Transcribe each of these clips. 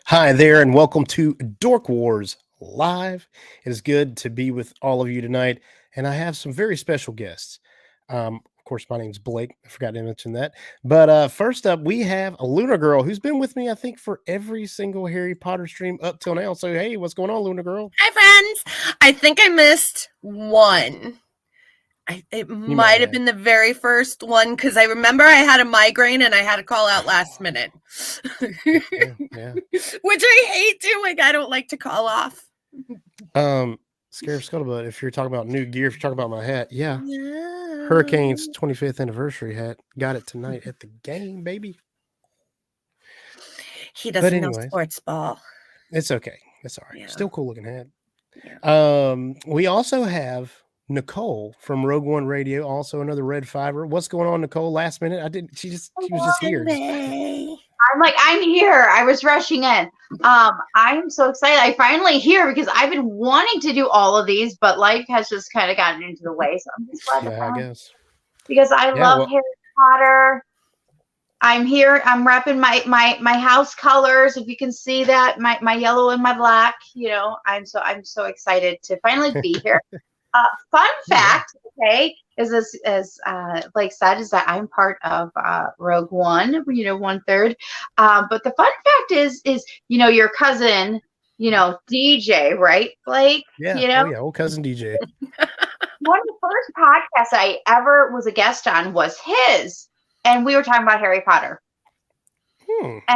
Hi there, and welcome to Dork Wars Live. It is good to be with all of you tonight, and I have some very special guests. Of course, my name's Blake. I forgot to mention that. But first up, we have a Luna Girl who's been with me, I think, for every single Harry Potter stream up till now. So, hey, what's going on, Luna Girl? Hi, friends. I think I missed one. It might have been the very first one because I remember I had a migraine and I had to call out last minute. Yeah. Which I hate doing. I don't like to call off. Scare Scuttlebutt, if you're talking about new gear, if you're talking about my hat, yeah. Hurricane's 25th anniversary hat. Got it tonight at the game, baby. He doesn't know sports ball. It's okay. It's all right. Yeah. Still cool looking hat. Yeah. We also have Nicole from Rogue One Radio, also another Red Fiver. What's going on, Nicole? Last minute, she was just here. I'm here. I was rushing in. I'm so excited. I finally here because I've been wanting to do all of these, but life has just kind of gotten into the way. So I'm just glad I guess. Because I love Harry Potter. I'm here. I'm repping my house colors. If you can see that, my yellow and my black. You know, I'm so excited to finally be here. Fun fact, okay, is this as Blake said, is that I'm part of Rogue One, 1/3. But the fun fact is your cousin, DJ, right, Blake? Yeah, old cousin DJ. One of the first podcasts I ever was a guest on was his, and we were talking about Harry Potter.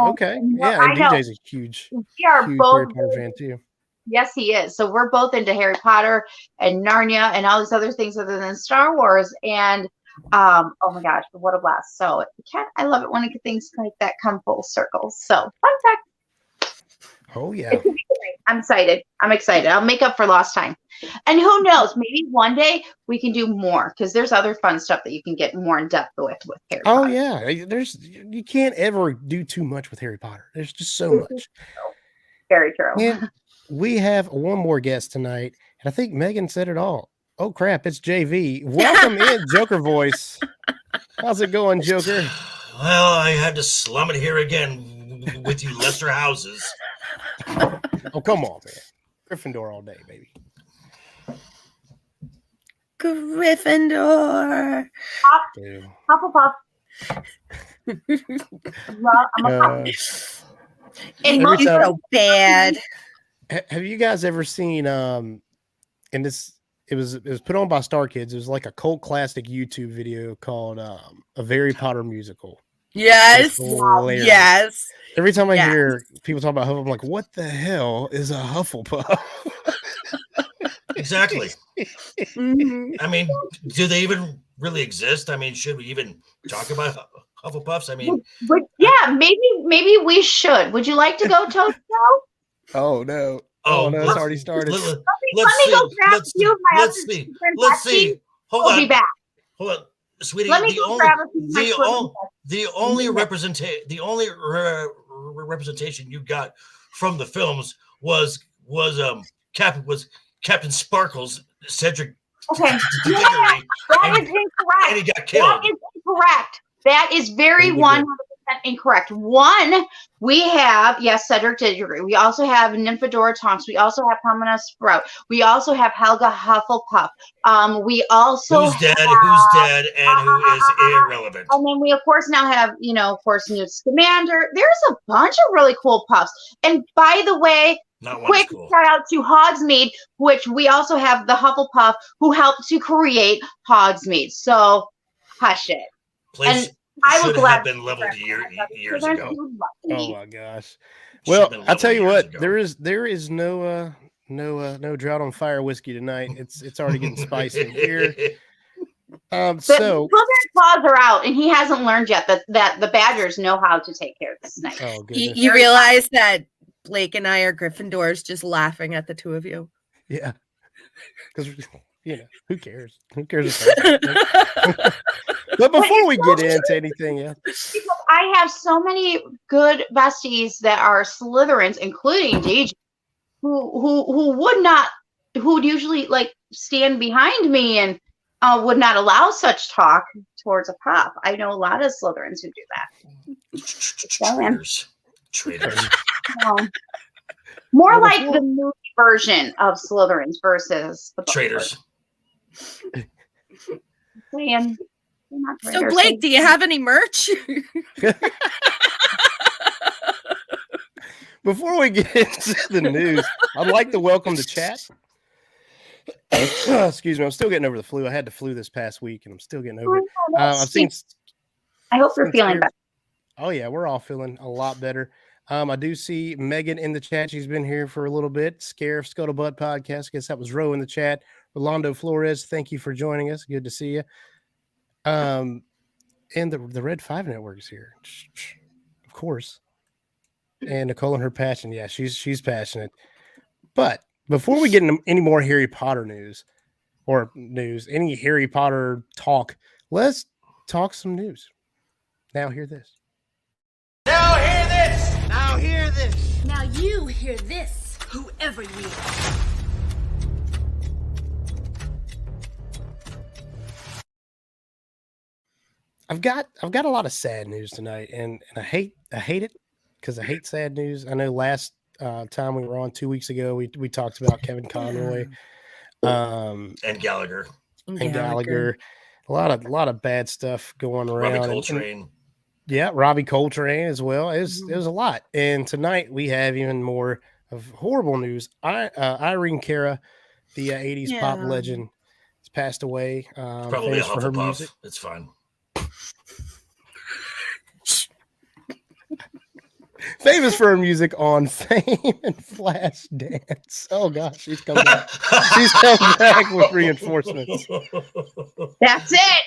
Okay. And DJ's a huge Harry Potter fan too. Yes, he is. So we're both into Harry Potter and Narnia and all these other things other than Star Wars. And oh my gosh, what a blast! So I love it when things like that come full circle. So fun fact. Oh yeah. I'm excited. I'll make up for lost time. And who knows? Maybe one day we can do more because there's other fun stuff that you can get more in depth with Harry Potter. Oh yeah, you can't ever do too much with Harry Potter. There's just so much. Very true. And we have one more guest tonight, and I think Megan said it all. Oh crap, it's JV. Welcome in, Joker voice. How's it going, Joker? Well, I had to slum it here again with you lesser houses. Oh, come on, man. Gryffindor all day, baby. Gryffindor. Hufflepuff. I'm a Hufflepuff. It's so bad. Have you guys ever seen and it was put on by Star Kids. It was like a cult classic YouTube video called A Harry Potter Musical. Yes. Every time I hear people talk about Hufflepuff, I'm like, what the hell is a Hufflepuff? Exactly. I mean, do they even really exist? I mean, should we even talk about Hufflepuffs? I mean, maybe we should. Would you like to go toe-to-toe? Oh no! Oh no! It's already started. Let me go grab a few of my Let's see. Hold on. Be back. Hold on, sweetie. Let me go grab a few of the only representation you got from the films was Captain Sparkles, Cedric. Okay. That is incorrect. And he got killed. That is incorrect. That is very 100% incorrect. One, we have, Cedric Diggory. We also have Nymphadora Tonks. We also have Pomona Sprout. We also have Helga Hufflepuff. We also who's dead, and who is irrelevant. And then we, of course, now have, Newt Scamander. There's a bunch of really cool puffs. And by the way, quick shout out to Hogsmeade, which we also have the Hufflepuff who helped to create Hogsmeade. So, hush it. Please. I should have been leveled years ago. Oh my gosh! Well, I'll tell you what. There is no drought on fire whiskey tonight. It's already getting spicy in here. So claws are out, and he hasn't learned yet that the Badgers know how to take care of this night. Oh, you realize that Blake and I are Gryffindors, just laughing at the two of you. Yeah, because who cares? Who cares? But before we get into anything else, I have so many good besties that are Slytherins, including DJ, who'd usually stand behind me and would not allow such talk towards a pup. I know a lot of Slytherins who do that. Traitors. More like the movie version of Slytherins versus the traitors. Saying, so Blake, do you have any merch? Before we get into the news, I'd like to welcome the chat. Excuse me, I'm still getting over the flu. I had the flu this past week, and I'm still getting over it. I've seen. I hope you're feeling better. Oh yeah, we're all feeling a lot better. I do see Megan in the chat. She's been here for a little bit. Scare Scuttlebutt podcast. I guess that was Ro in the chat. Rolando Flores, thank you for joining us. Good to see you. And the Red 5 Network is here, of course. And Nicole and her passion. Yeah, she's passionate. But before we get into any more Harry Potter news, any Harry Potter talk, let's talk some news. Now hear this. Now hear this. Now hear this. Now you hear this, whoever you are. I've got a lot of sad news tonight, and I hate it because I hate sad news. I know last time we were on 2 weeks ago, we talked about Kevin Conroy, and Gallagher. A lot of bad stuff going around. Robbie Coltrane. Yeah, Robbie Coltrane as well. It was a lot. And tonight we have even more of horrible news. Irene Cara, the 80s pop legend, has passed away. Probably a Hufflepuff. It's fine. Famous for her music on Fame and Flashdance. Oh gosh, she's coming back. She's coming back with reinforcements. That's it.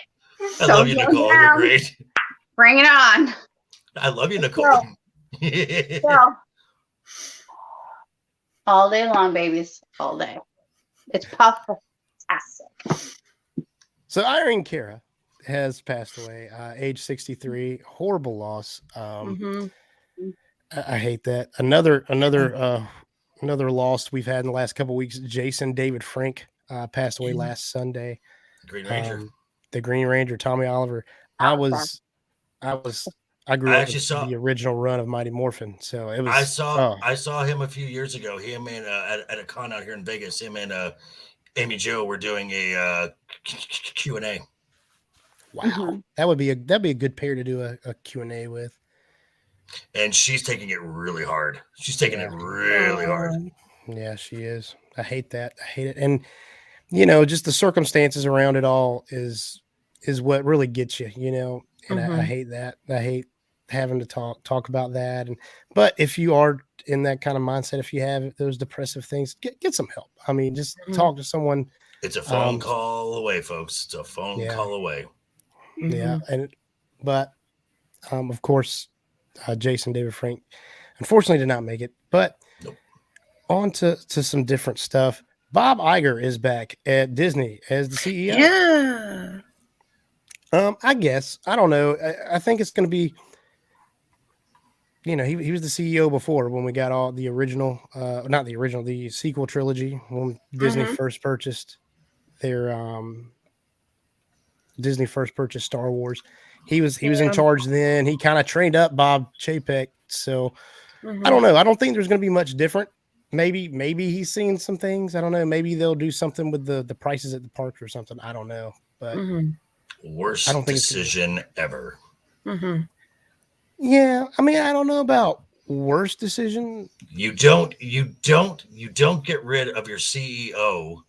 I love you, Nicole. You're great. Bring it on. I love you, Nicole. All day long, babies. All day. It's fantastic. So Irene Cara has passed away, age 63. Horrible loss. I hate that. Another loss we've had in the last couple of weeks. Jason David Frank passed away last Sunday. Green Ranger. The Green Ranger, Tommy Oliver. I grew up with the original run of Mighty Morphin, so it was. I saw him a few years ago. Him and at a con out here in Vegas. Him and Amy Jo were doing a Q&A. Wow, that'd be a good pair to do a Q&A with. And she's taking it really hard. She's taking it really hard. Yeah, she is. I hate that. I hate it. And just the circumstances around it all is what really gets you. And I hate that. I hate having to talk about that. But if you are in that kind of mindset, if you have those depressive things, get some help. I mean, just talk to someone. It's a phone call away, folks. It's a phone call away. Yeah, but of course, Jason David Frank unfortunately did not make it. But on to some different stuff. Bob Iger is back at Disney as the CEO. Yeah. I guess. I don't know. I think it's going to be, he was the CEO before when we got all the original, not the original, the sequel trilogy when Disney first purchased Star Wars. He was in charge then. He kind of trained up Bob Chapek. So I don't know. I don't think there's going to be much different. Maybe he's seen some things. I don't know. Maybe they'll do something with the prices at the parks or something. I don't know. But worst decision ever. Yeah, I mean, I don't know about worst decision. You don't get rid of your CEO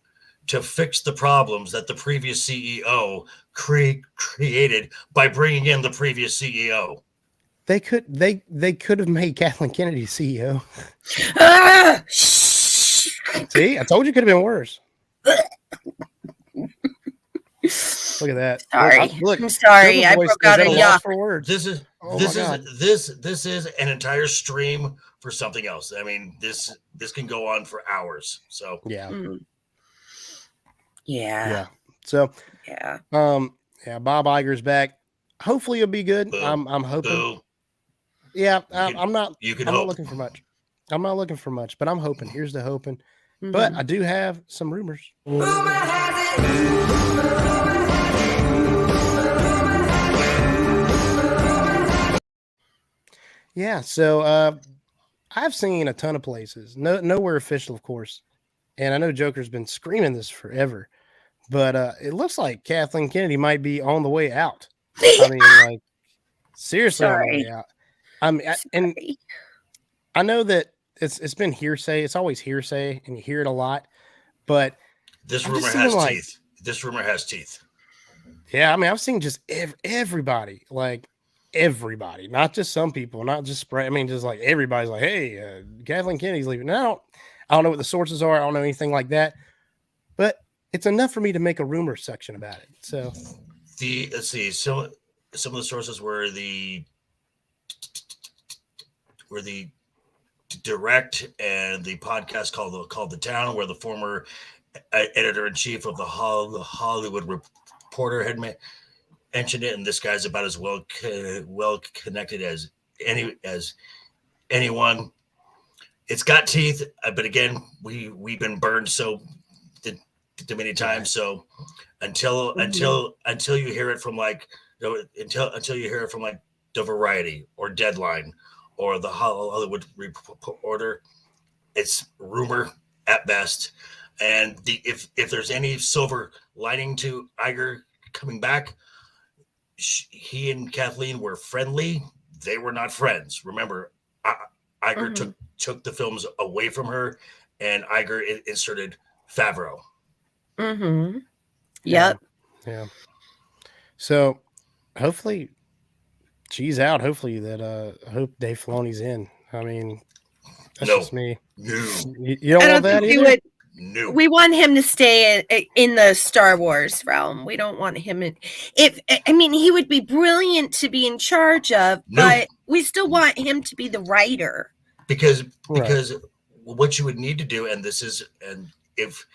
to fix the problems that the previous CEO created by bringing in the previous CEO. They could have made Kathleen Kennedy CEO. See, I told you it could have been worse. Look at that. Sorry. I'm sorry. I broke out a yuck for words. This is an entire stream for something else. I mean, this can go on for hours. So yeah. Yeah. So yeah. Bob Iger's back. Hopefully it'll be good. Boo. I'm hoping. Boo. Yeah, I'm not looking for much. I'm not looking for much, but I'm hoping. Here's the hoping. But I do have some rumors. Yeah, so I've seen a ton of places, nowhere official, of course. And I know Joker's been screaming this forever, but it looks like Kathleen Kennedy might be on the way out. I mean, like, seriously on the way out. And I know that it's been hearsay. It's always hearsay, and you hear it a lot. But this rumor has teeth. This rumor has teeth. Yeah, I mean, I've seen just everybody, like everybody, not just some people, not just spread. I mean, just like everybody's like, "Hey, Kathleen Kennedy's leaving." Now, I don't know what the sources are. I don't know anything like that, but it's enough for me to make a rumor section about it. So, let's see. Some of the sources were the direct and the podcast called The Town, where the former editor-in-chief of the Hollywood Reporter had mentioned it, and this guy's about as well connected as anyone. It's got teeth, but again, we've been burned so many times. So until you hear it from until you hear it from like the Variety or Deadline or the Hollywood Reporter, it's rumor at best. And if there's any silver lining to Iger coming back, he and Kathleen were friendly. They were not friends. Remember, Iger took the films away from her, and Iger inserted Favreau. Mm-hmm. Yep. Yeah. So hopefully she's out. Hopefully I hope Dave Filoni's in. I mean, that's just me. No. You don't want that either? No. We want him to stay in the Star Wars realm. We don't want him in. He would be brilliant to be in charge of, but we still want him to be the writer. Because what you would need to do, and if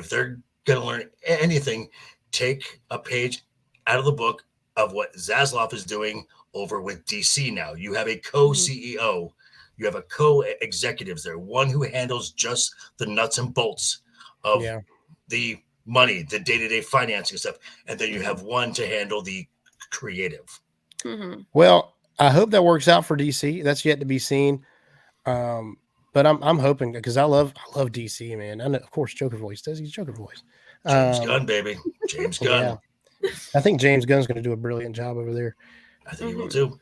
they're going to learn anything, take a page out of the book of what Zaslav is doing over with DC now. You have a co-CEO. You have a co-executives there, one who handles just the nuts and bolts of the money, the day-to-day financing stuff, and then you have one to handle the creative. Mm-hmm. Well, I hope that works out for DC. That's yet to be seen. But I'm hoping, because I love DC, man. And of course, Joker voice does. He's Joker voice. James Gunn, baby. James Gunn. Yeah. I think James Gunn's going to do a brilliant job over there. I think he will too.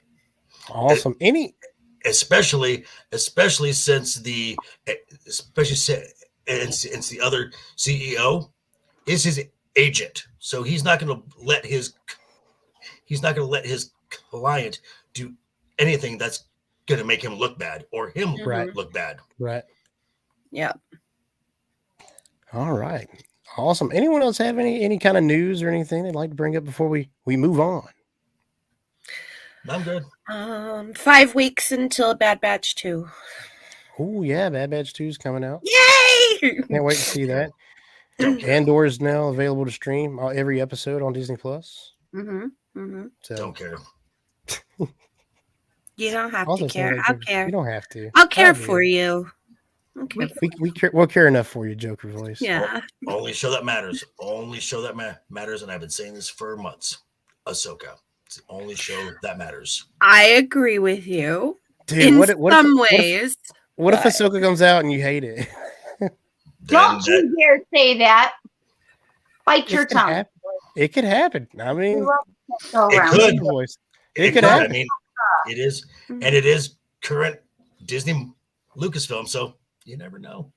Awesome. Especially since the other CEO is his agent, so he's not going to let his client do anything that's going to make him look bad or him look bad. Right. Yeah. All right. Awesome. Anyone else have any kind of news or anything they'd like to bring up before we move on? I'm good. 5 weeks until Bad Batch 2. Oh yeah, Bad Batch 2 is coming out. Yay! Can't wait to see that. Andor is now available to stream every episode on Disney Plus. Mm-hmm. Mm-hmm. So don't care. You don't have to care. I'll care. You don't have to. I'll care for you. Okay. We'll care enough for you, Joker voice. Yeah. Only show that matters. Only show that matters, and I've been saying this for months. Ahsoka. It's the only show that matters. I agree with you. Dude, in some ways. What if Ahsoka comes out and you hate it? Don't you dare say that. Bite your tongue. It could happen. I mean, it could. It could happen. I mean, it is, and it is current Disney Lucasfilm, so you never know.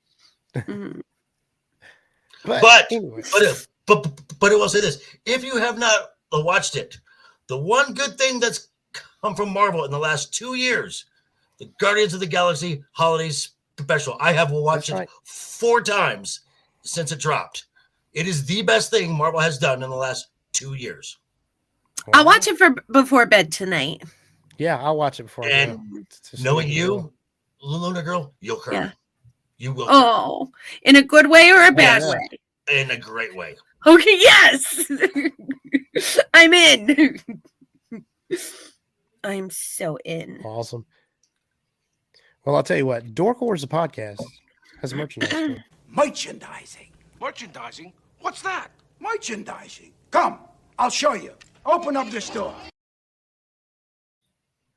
Mm-hmm. But I will say this: if you have not watched it, the one good thing that's come from Marvel in the last 2 years, the Guardians of the Galaxy Holiday Special. I have watched it 4 times since it dropped. It is the best thing Marvel has done in the last 2 years. I'll watch it before bed tonight. Yeah, I'll watch it before. And knowing you, Luna girl, you'll cry. Yeah. You will. Oh, in a good way or a bad way? In a great way. Okay, yes. I'm in. I'm so in. Awesome. Well, I'll tell you what, Dork Wars, the podcast, has merchandise. Merchandising. Merchandising? What's that? Merchandising. Come, I'll show you. Open up this door.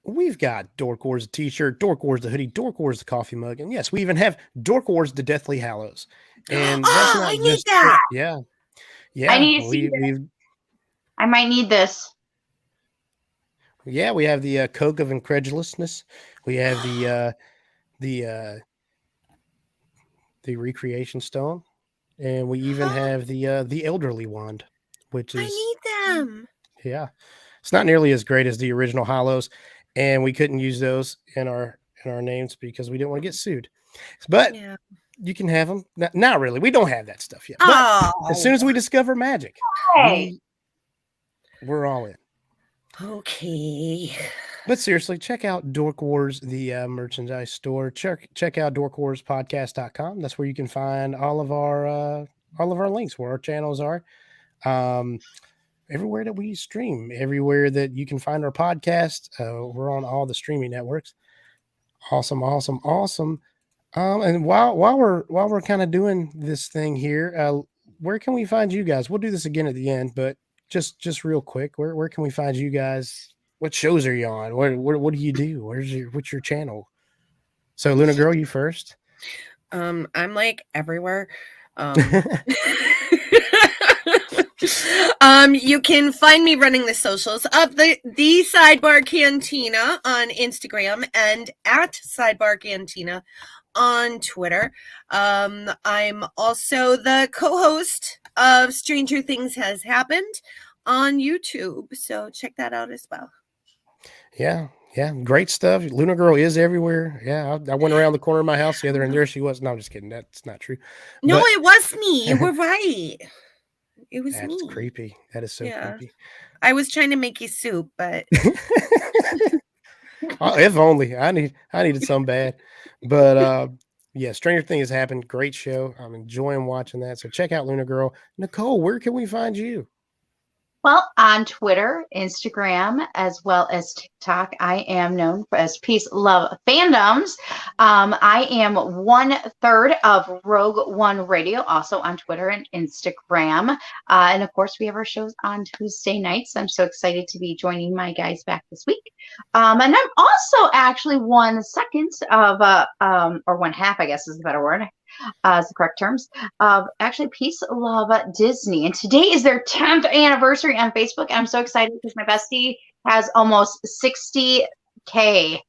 We've got Dork Wars the t-shirt, Dork Wars the hoodie, Dork Wars the coffee mug, and yes, we even have Dork Wars the Deathly Hallows. And that's Oh, not I need just that. yeah, I yeah. need to see this. We've I might need this. yeah, we have the Coke of Incredulousness. We have the the Recreation Stone, and we even have the Elderly Wand, which I is need them. yeah, it's not nearly as great as the original Hollows, and we couldn't use those in our names because we didn't want to get sued. But Yeah. you can have them. Not really. We don't have that stuff yet. But as soon as we discover magic, Hey. we're all in. Okay. But seriously, check out Dork Wars, the merchandise store. Check out dorkwarspodcast.com. That's where you can find all of our links, where our channels are. Everywhere that we stream, everywhere that you can find our podcast. We're on all the streaming networks. Awesome. And while we're kind of doing this thing here, where can we find you guys? We'll do this again at the end, but just real quick, where can we find you guys? What shows are you on? What do you do? What's your channel? So Luna Girl, you first. I'm like everywhere. You can find me running the socials of the Sidebar Cantina on Instagram and at Sidebar Cantina on Twitter. I'm also the co-host of Stranger Things Has Happened on YouTube, so check that out as well. Yeah, great stuff. Luna Girl is everywhere. Yeah, I went around the corner of my house the other, and there she was. No, I'm just kidding. That's not true. No, But it was me. You were right. It was that's me. creepy. That is so creepy. I was trying to make you soup, but if only I needed some bad. But yeah, Stranger Things has happened. Great show. I'm enjoying watching that. So check out Luna Girl. Nicole, where can we find you? Well, on Twitter, Instagram, as well as TikTok, I am known as Peace Love Fandoms. I am 1/3 of Rogue One Radio, also on Twitter and Instagram. And of course, we have our shows on Tuesday nights. I'm so excited to be joining my guys back this week. And I'm also actually 1/2 of, or 1/2, I guess is a better word. Is the correct terms of actually Peace Love Disney, and today is their 10th anniversary on Facebook. And I'm so excited because my bestie has almost 60K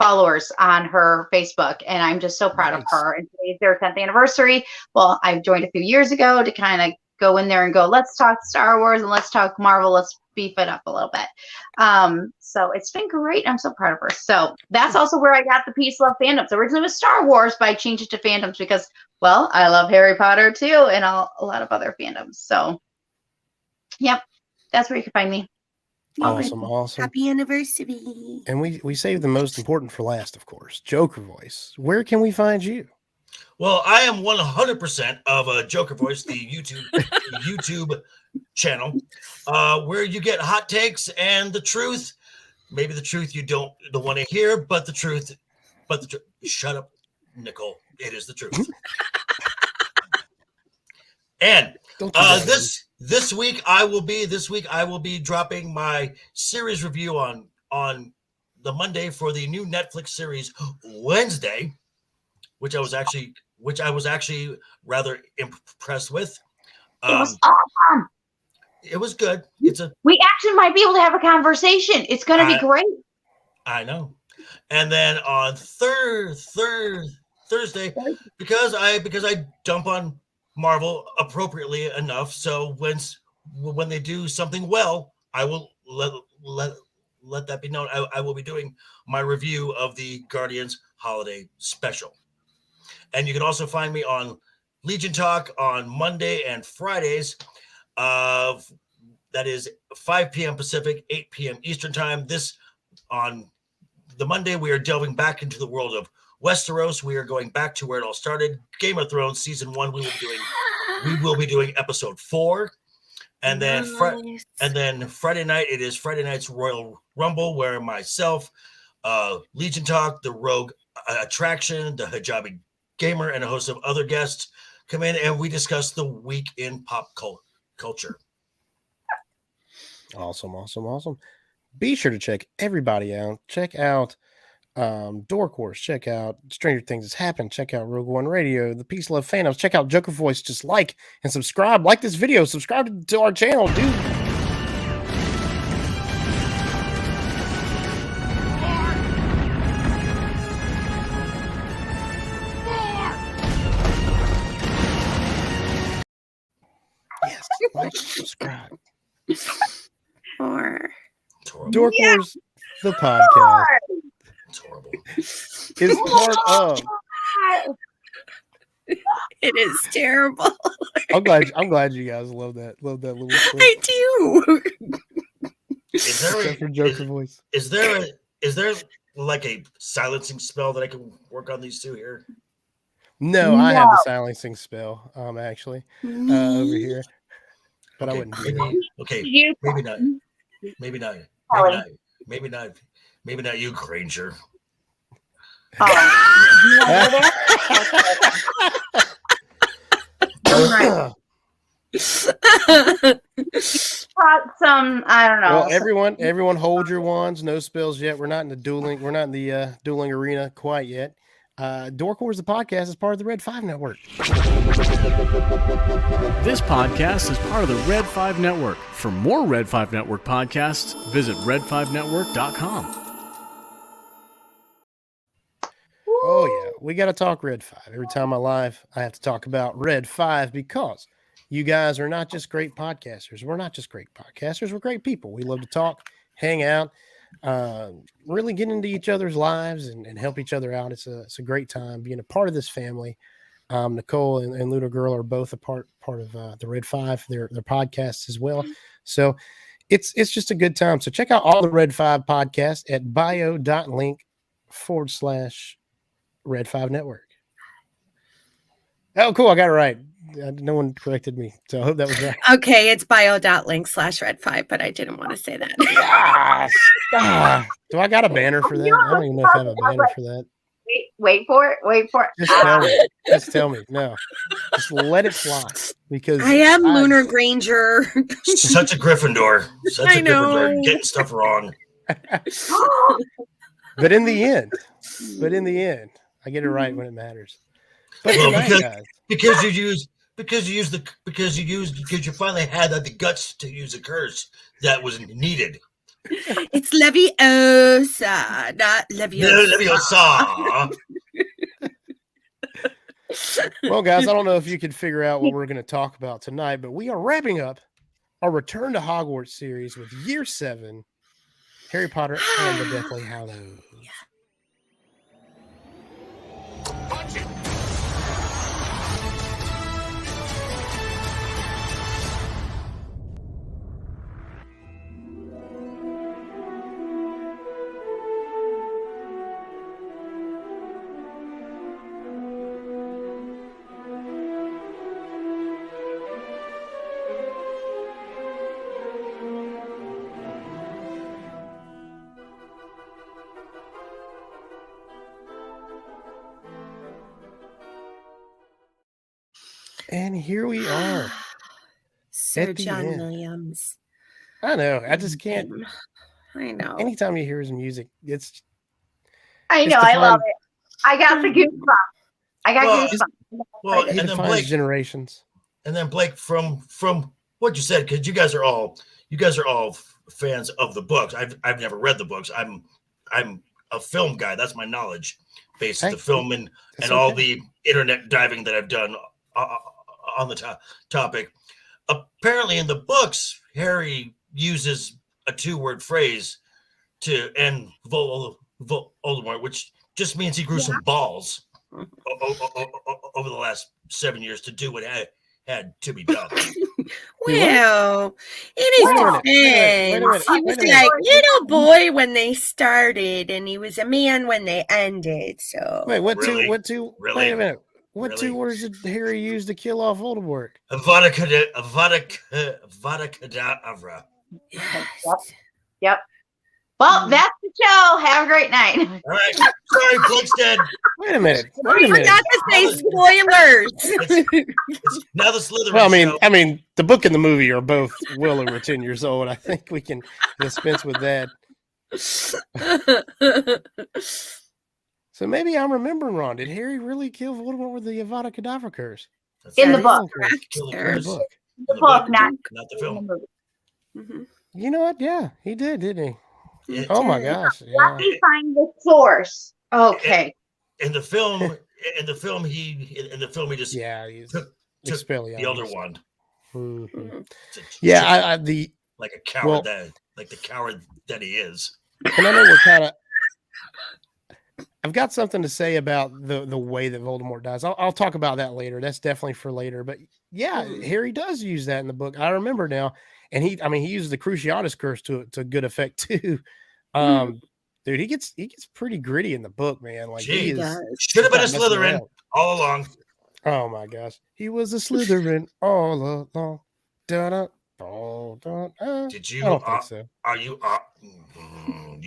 followers on her Facebook, and I'm just so proud of her. And today is their 10th anniversary. Well, I joined a few years ago to kind of go in there and go, let's talk Star Wars and let's talk Marvel. Let's beef it up a little bit. So it's been great. I'm so proud of her. So that's also where I got the Peace Love Fandoms. Originally it was Star Wars, but I changed it to fandoms because, well, I love Harry Potter too, and a lot of other fandoms. So, yep, that's where you can find me. Awesome. Happy anniversary. And we saved the most important for last, of course. Joker Voice. Where can we find you? Well, I am 100% of Joker Voice, the YouTube channel, where you get hot takes and the truth. Maybe the truth you don't want to hear, but the truth. Shut up, Nicole. It is the truth. And this week I will be dropping my series review on the Monday for the new Netflix series Wednesday, which I was actually rather impressed with. It was awesome. It was good. We actually might be able to have a conversation. It's going to be great. I know. And then on Thursday, because I dump on Marvel appropriately enough, so when they do something well, I will let that be known. I will be doing my review of the Guardians Holiday Special. And you can also find me on Legion Talk on Monday and Fridays. That is 5 p.m. Pacific, 8 p.m. Eastern Time. This on the Monday, we are delving back into the world of Westeros. We are going back to where it all started. Game of Thrones season 1. We will be doing episode 4, and then Friday night. It is Friday night's Royal Rumble, where myself, Legion Talk, the Rogue Attraction, the Hijabi Gamer, and a host of other guests come in, and we discuss the week in pop culture. Awesome. be sure to check everybody out. Check out Dork Wars. Check out Stranger Things Has Happened. Check out Rogue One Radio, The Peace Love Phantoms. Check out Joker Voice. Just like and subscribe. Like this video. Subscribe to our channel, dude. Yes, like, subscribe. Or Dork Wars, the podcast, It's horrible. is part of. it is terrible. I'm glad you guys love that little clip. I do. Is there Except for Joker Voice. is there like a silencing spell that I can work on these two here? No, I have the silencing spell. Actually, over here, but okay, I wouldn't. Maybe not. Maybe not. Maybe not you, Granger. Some, I don't know. Well, everyone, hold your wands. No spells yet. We're not in the dueling. We're not in the dueling arena quite yet. Dork Wars, the podcast, is part of the Red 5 Network. This podcast is part of the Red 5 Network. For more Red 5 Network podcasts, visit red5network.com. Oh, yeah. We got to talk Red 5. Every time I live, I have to talk about Red 5 because you guys are not just great podcasters. We're not just great podcasters. We're great people. We love to talk, hang out, really get into each other's lives and help each other out. It's a great time being a part of this family. Nicole and Luda Girl are both a part of the Red 5, their podcasts as well. So it's just a good time. So check out all the Red 5 podcasts at bio.link/Red 5 Network. Oh, cool. I got it right. No one corrected me, so I hope that was right. Okay, it's bio.link/red5, but I didn't want to say that. Do I got a banner for that? I don't even know if I have a banner for that. Wait for it. Just tell me. No, just let it fly. Because I am Lunar Granger. Such a Gryffindor. I know. Gryffindor. Getting stuff wrong. But in the end, I get it right when it matters. But Well, tonight, because you finally had the guts to use a curse that was needed. It's Leviosa, not Leviosa. well, guys, I don't know if you can figure out what we're going to talk about tonight, but we are wrapping up our Return to Hogwarts series with Year 7, Harry Potter and the Deathly Hallows. Watch it. And here we are. Sir At the John end. Williams. I know. I just can't. I know. Anytime you hear his music, I know. I love it. I got the goosebumps. Goosebumps. Well, it and then defines Blake, generations. and then Blake, from what you said, because you guys are all fans of the books. I've never read the books. I'm a film guy. That's my knowledge base of the film and all the internet diving that I've done on the topic. Apparently, in the books, Harry uses a 2-word phrase to end Voldemort, which just means he grew some balls over the last 7 years to do what had to be done. Well, it is defense. He was like little boy when they started, and he was a man when they ended. So Wait, what Really? two? Really? Wait a minute. What Really? 2 words did Harry use to kill off Voldemort? Avada Kedavra. Yep. Well, that's the show. Have a great night. All right. Sorry, Blake's dead. Wait a minute. I forgot to say spoilers. It's now the Slytherin Well, show. I mean, the book and the movie are both well over 10 years old. I think we can dispense with that. So maybe I'm remembering wrong. Did Harry really kill Voldemort with the Avada Kedavra curse? In the book. Kill the In the curse. book. The book, not the film. Mhm. You know what? Yeah, he did, didn't he? It- Oh my gosh. Let Yeah. me find the source. Okay. In the film, he just Yeah, he's took Expelliarmus. the Elder Wand. Mhm. to Yeah, chip like a coward the coward that he is. and I know we're kind of. I've got something to say about the way that Voldemort dies. I'll talk about that later. That's definitely for later. But yeah, Harry does use that in the book. I remember now, and he uses the Cruciatus curse to good effect too. Dude, he gets pretty gritty in the book, man. Like Gee, he is. should have been a he's not messing Slytherin around. all along. Oh my gosh, he was a Slytherin all along. Da-da, da-da. Did you? I don't think so. Are you?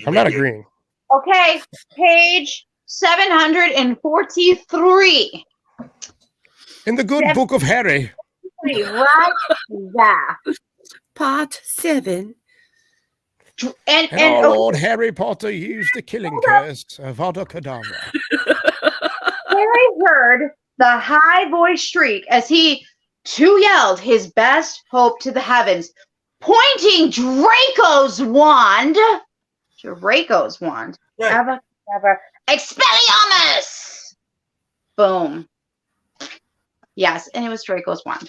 I'm not agreeing. Okay. Page 743. In the good book of Harry. Right there. Part 7. And And our Lord Harry Potter used the killing curse of Avada Kedavra. Harry heard the high voice shriek as he too yelled his best hope to the heavens, pointing Draco's wand. Right. Avada Expelliarmus! Boom. Yes, and it was Draco's wand.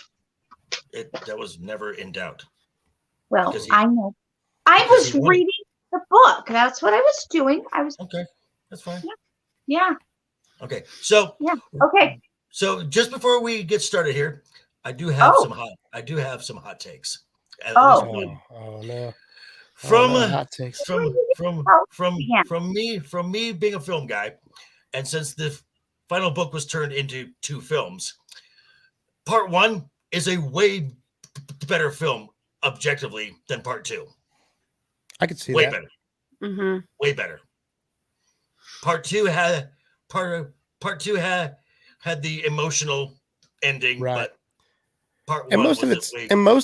That was never in doubt. Well, Because I know. I because was he won. reading the book. That's what I was doing. Okay, that's fine. Yeah. Okay, so Okay. So just before we get started here, I do have some hot takes. At least one. Oh no. From hot takes. from me being a film guy, and since the final book was turned into 2 films, part 1 is a way better film objectively than part 2. I could see Way that. better. Mm-hmm. Way better. Part 2 had the emotional ending, Right. but part 1 And most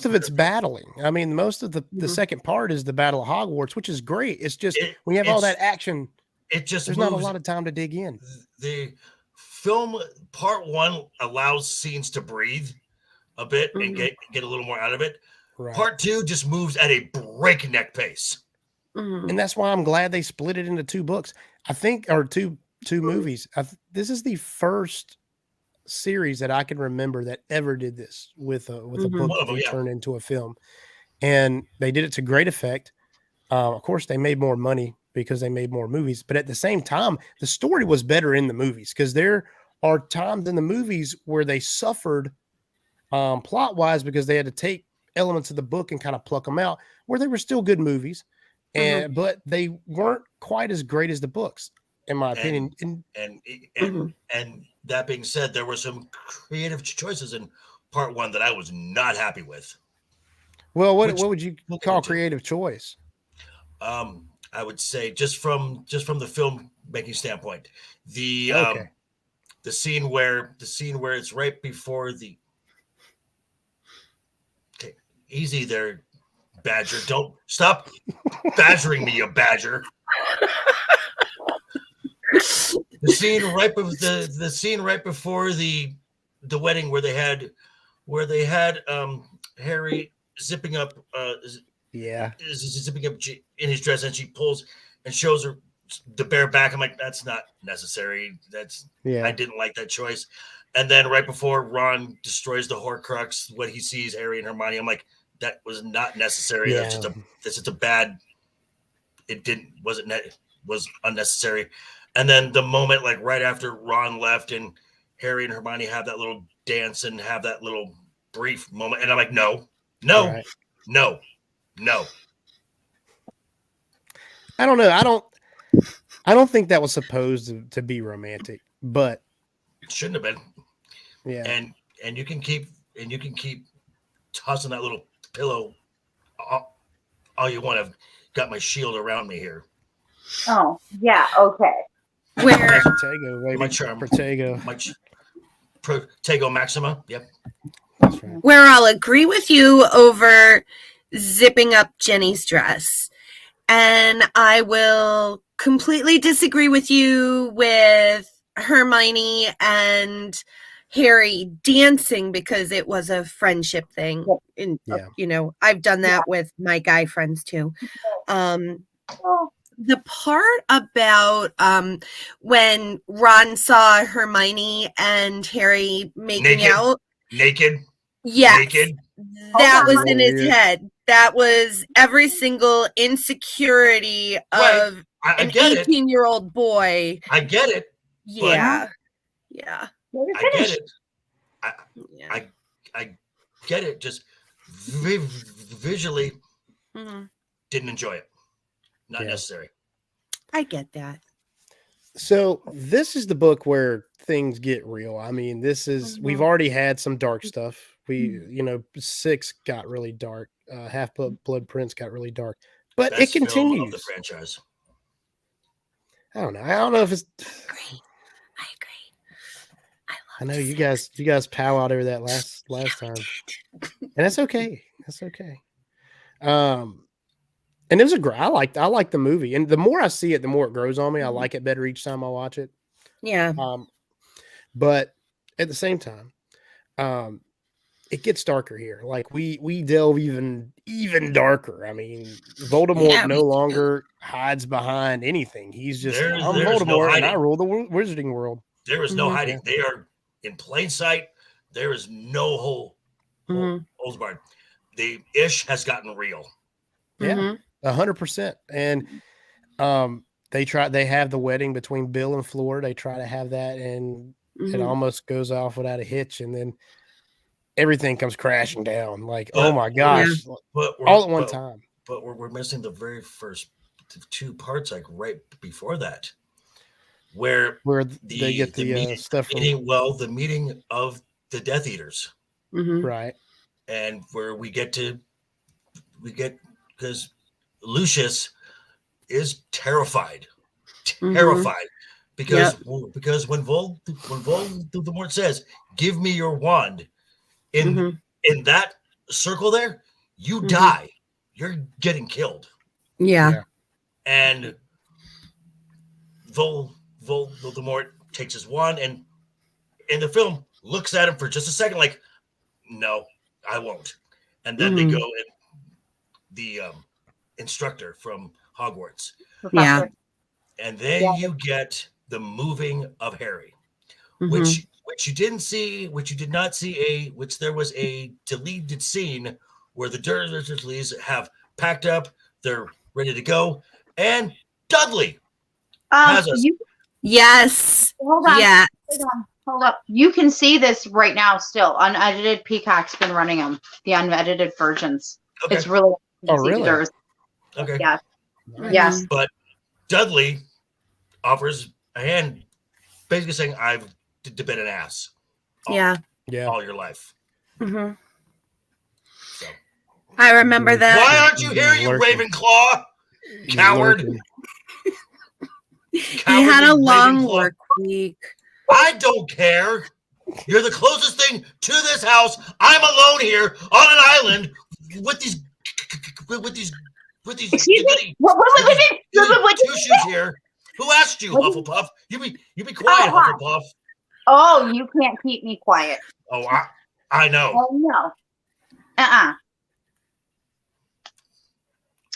of it's better. battling. I mean, most of the second part is the Battle of Hogwarts, which is great. It's just when you have all that action, It just there's not a lot of time to dig in. The film part 1 allows scenes to breathe a bit and get a little more out of it. Right. Part 2 just moves at a breakneck pace. And that's why I'm glad they split it into 2 books. I think, or two movies. This is the first series that I can remember that ever did this with a book that they turned into a film, and they did it to great effect. Of course, they made more money because they made more movies, but at the same time, the story was better in the movies because there are times in the movies where they suffered plot wise because they had to take elements of the book and kind of pluck them out, where they were still good movies, and but they weren't quite as great as the books, in my opinion. And that being said, there were some creative choices in part 1 that I was not happy with. Well, what would you call creative choice? I would say just from the film making standpoint, the scene where it's right before the. Okay, easy there, Badger. Don't stop badgering me, you badger. The scene right before the wedding where they had Harry zipping up zipping up in his dress, and she pulls and shows her the bare back. I'm like, that's not necessary. I didn't like that choice. And then right before Ron destroys the Horcrux, when he sees Harry and Hermione, I'm like, that was not necessary. Yeah. That's just a bad. Was unnecessary. And then the moment, like right after Ron left and Harry and Hermione have that little dance and have that little brief moment, and I'm like, no. I don't know. I don't think that was supposed to be romantic, but it shouldn't have been. Yeah. And you can keep tossing that little pillow all you want. I've got my shield around me here. Oh, yeah, okay. Where Protego, baby. My charm. Protego. Protego Maxima. Yep. That's right. where I'll agree with you over zipping up Jenny's dress. And I will completely disagree with you with Hermione and Harry dancing because it was a friendship thing. And, you know, I've done that with my guy friends too. The part about when Ron saw Hermione and Harry making out. Naked. Yes. Naked. That was in his head. That was every single insecurity of an 18-year-old boy. I get it. Yeah. Yeah. I get it. I get it. Just visually didn't enjoy it. Not necessary. I get that. So this is the book where things get real. I mean, this is we've already had some dark stuff. We, you know, 6 got really dark. Half-Blood Prince got really dark, but Best it continues. film of the franchise. I don't know if it's. I agree. I know you guys pow out over that last time, and that's okay. That's okay. And it was I like the movie, and the more I see it, the more it grows on me. I like it better each time I watch it. Yeah. But at the same time, it gets darker here. Like we delve even darker. I mean, Voldemort no longer hides behind anything. He's just I'm Voldemort and I rule the wizarding world. There is no hiding. They are in plain sight. There is no holds barred. The ish has gotten real. Yeah, 100%. And they have the wedding between Bill and Fleur. They try to have that, and it almost goes off without a hitch, and then everything comes crashing down. Like, oh my gosh, all at one time. But we're missing the very first 2 parts, like right before that, where they get the meeting, stuff from the meeting of the Death Eaters, right, and where we get because Lucius is terrified because when Voldemort says, "Give me your wand," in that circle there, you die. You're getting killed. Yeah. And Voldemort takes his wand and in the film looks at him for just a second like, no, I won't. And then they go and the instructor from Hogwarts. Yeah. And then you get the moving of Harry, which you didn't see, which you did not see which there was a deleted scene where the Dursleys have packed up, they're ready to go, and Dudley has us. Yes. Hold on. Yeah. Hold up. You can see this right now still. Unedited. Peacock's been running them, the unedited versions. Okay. It's really really? Okay. Yeah. Nice. Yes. But Dudley offers a hand, basically saying, I've been an ass. All your life. Mm-hmm. So. I remember that. Why aren't you here, you Ravenclaw? Coward. He had a long work week. I don't care. You're the closest thing to this house. I'm alone here on an island with these Excuse me? What two shoes here. Who asked you, Hufflepuff? You be quiet, Hufflepuff. Oh, you can't keep me quiet. Oh, I know. Oh no.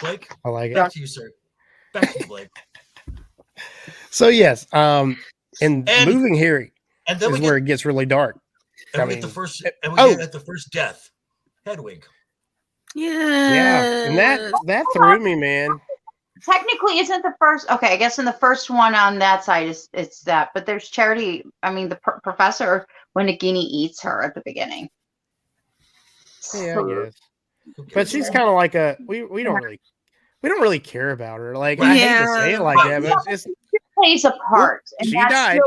Blake, I like it. Back to you, sir. Back to you, Blake. So yes, and moving Harry and then is where it gets really dark. And we get the first death, Hedwig. Yeah, and that threw me, man. Technically, isn't the first? Okay, I guess in the first one on that side it's that, but there's Charity. I mean, the professor when Nagini eats her at the beginning. Yeah, I guess. But she's kind of like we don't really care about her. Like I hate to say it like that, but it's she plays a part. And she died.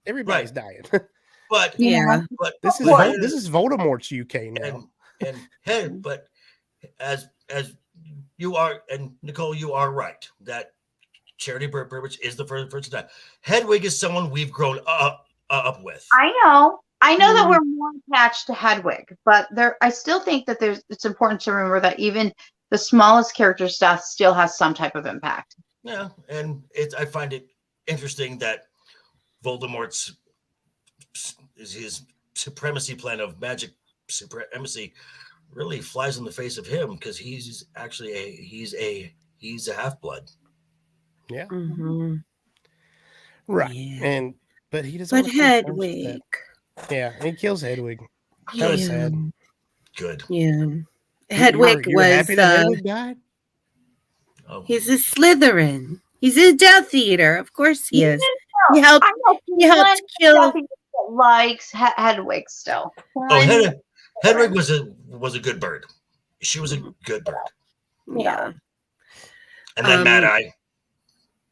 Everybody's dying. But but this is Voldemort's UK now. And hey, but as you are, and Nicole, you are right that Charity Burbage is the first person to die. Hedwig is someone we've grown up with. I know that we're more attached to Hedwig, but I still think that it's important to remember that even the smallest character's death still has some type of impact. Yeah, and I find it interesting that Voldemort's his supremacy plan of magic supremacy really flies in the face of him, because he's actually he's a half-blood. Yeah. Mm-hmm. Right. Yeah. But he doesn't. But Hedwig. Yeah, and he kills Hedwig. That was sad. Good. Yeah. Hedwig you're was. Happy that Hedwig died? Oh. He's a Slytherin. He's a Death Eater. Of course he is. He helped kill. Likes Hedwig still. Oh, Hedwig was a good bird. She was a good bird. Yeah. And then Mad Eye.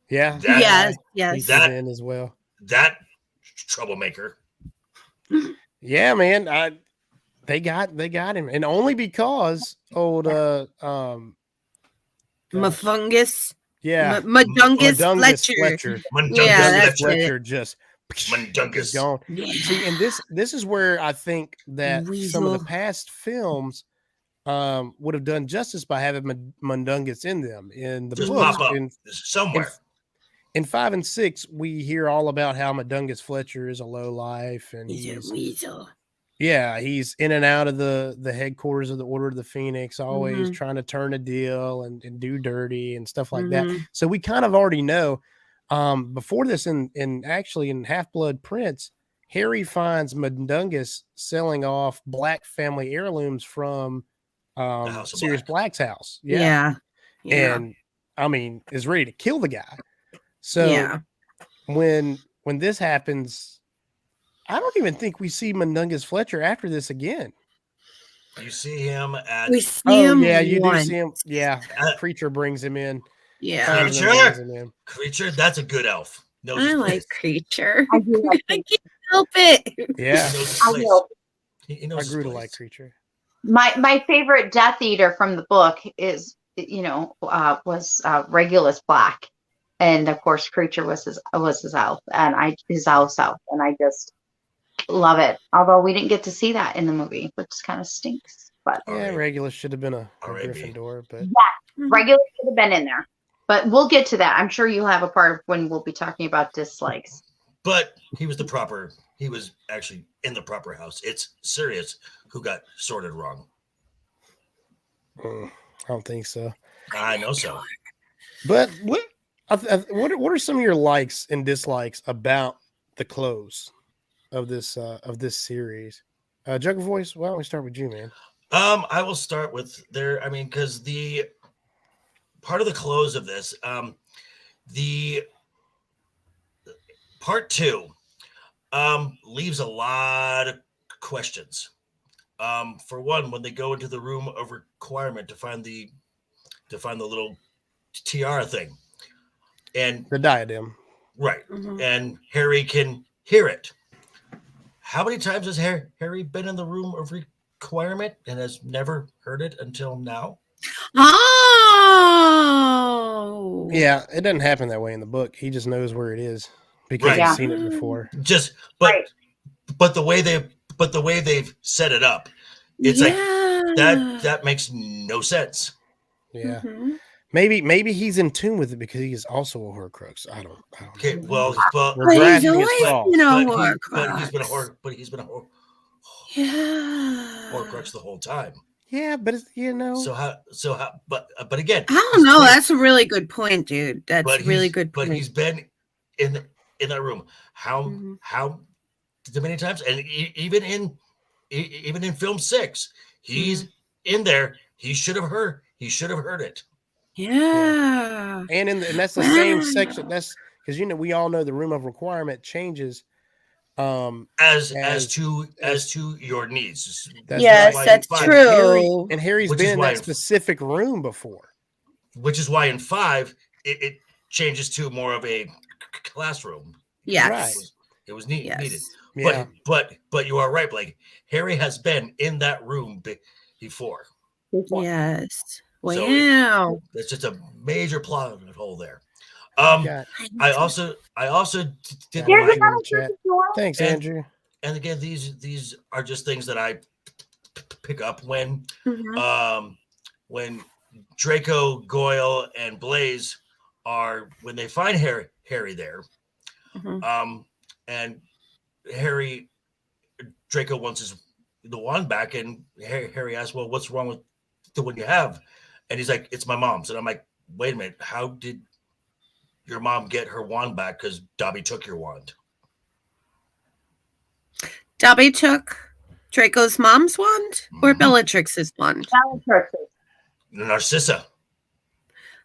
Yeah. Yes. He's in as well. That troublemaker. Yeah, man. They got him, and only because old Mafungus. Yeah. Mundungus Fletcher. Mundungus Fletcher just Mundungus gone. Yeah. See, and this is where I think that some of the past films would have done justice by having Mundungus in them. In the just books, pop up somewhere. In 5 and 6, we hear all about how Mundungus Fletcher is a lowlife, and he's a weasel. Yeah, he's in and out of the headquarters of the Order of the Phoenix, always trying to turn a deal and do dirty and stuff like that. So we kind of already know. Before this, in Half-Blood Prince, Harry finds Mundungus selling off Black family heirlooms from Sirius Black's house. Yeah. And I mean, is ready to kill the guy. So when this happens, I don't even think we see Mundungus Fletcher after this again. You see him at. We see him. Yeah, you once. do see him. Yeah, Creature brings him in. Yeah, Creature. That's a good elf. I like Creature. I can't help it. Yeah, I grew to like Creature. My favorite Death Eater from the book is was Regulus Black, and of course Creature was his elf, and his house elf, and I just love it. Although we didn't get to see that in the movie, which kind of stinks. But yeah, Regulus should have been a Gryffindor, but Regulus should have been in there. But we'll get to that. I'm sure you'll have a part when we'll be talking about dislikes. But he was actually in the proper house. It's Sirius who got sorted wrong. I don't think so. I know so. But what are some of your likes and dislikes about the close of this series? Jug of Voice, why don't we start with you, man? I will start with because the part of the close of this, the part 2 leaves a lot of questions. For one, when they go into the room of requirement to find the little tiara thing, and the diadem, right, and Harry can hear it. How many times has Harry been in the room of requirement and has never heard it until now? Oh, yeah, it doesn't happen that way in the book. He just knows where it is because he's seen it before. But the way they've set it up, it's like that makes no sense. Yeah, maybe he's in tune with it because he is also a Horcrux. I don't okay, know. well, he's always been a Horcrux. He's been a Yeah. Horcrux the whole time. Yeah, but it's, but again, I don't know. That's a really good point, dude. That's a really good point. But he's been in that room how many times, and even in film 6, he's in there. He should have heard it. Yeah. And that's the same section. That's because we all know the room of requirement changes as to your needs. That's true. Harry's been in that specific room before. Which is why in 5 it changes to more of a classroom. Yes. Right. It was needed. Yeah. But you are right, Blake. Harry has been in that room before. Yes. Wow. So that's just a major plot hole there. I also did Here's like, another chat. Thanks, And- Andrew. and again, these are just things that I pick up when Draco, Goyle, and Blaze when they find Harry there, and Draco wants the wand back, and Harry asks, "Well, what's wrong with the one you have?" And he's like, "It's my mom's." And I'm like, "Wait a minute, how did your mom get her wand back? Because Dobby took your wand." Dobby took Draco's mom's wand or Bellatrix's wand? Bellatrix's. Narcissa.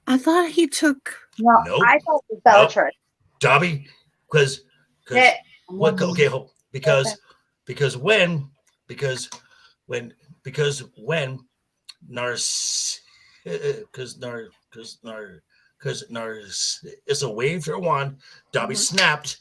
I thought he took. No, Nope. I thought it was Bellatrix. Dobby, because Yeah. what? Okay, because when Narcissa waved her wand, Dobby snapped.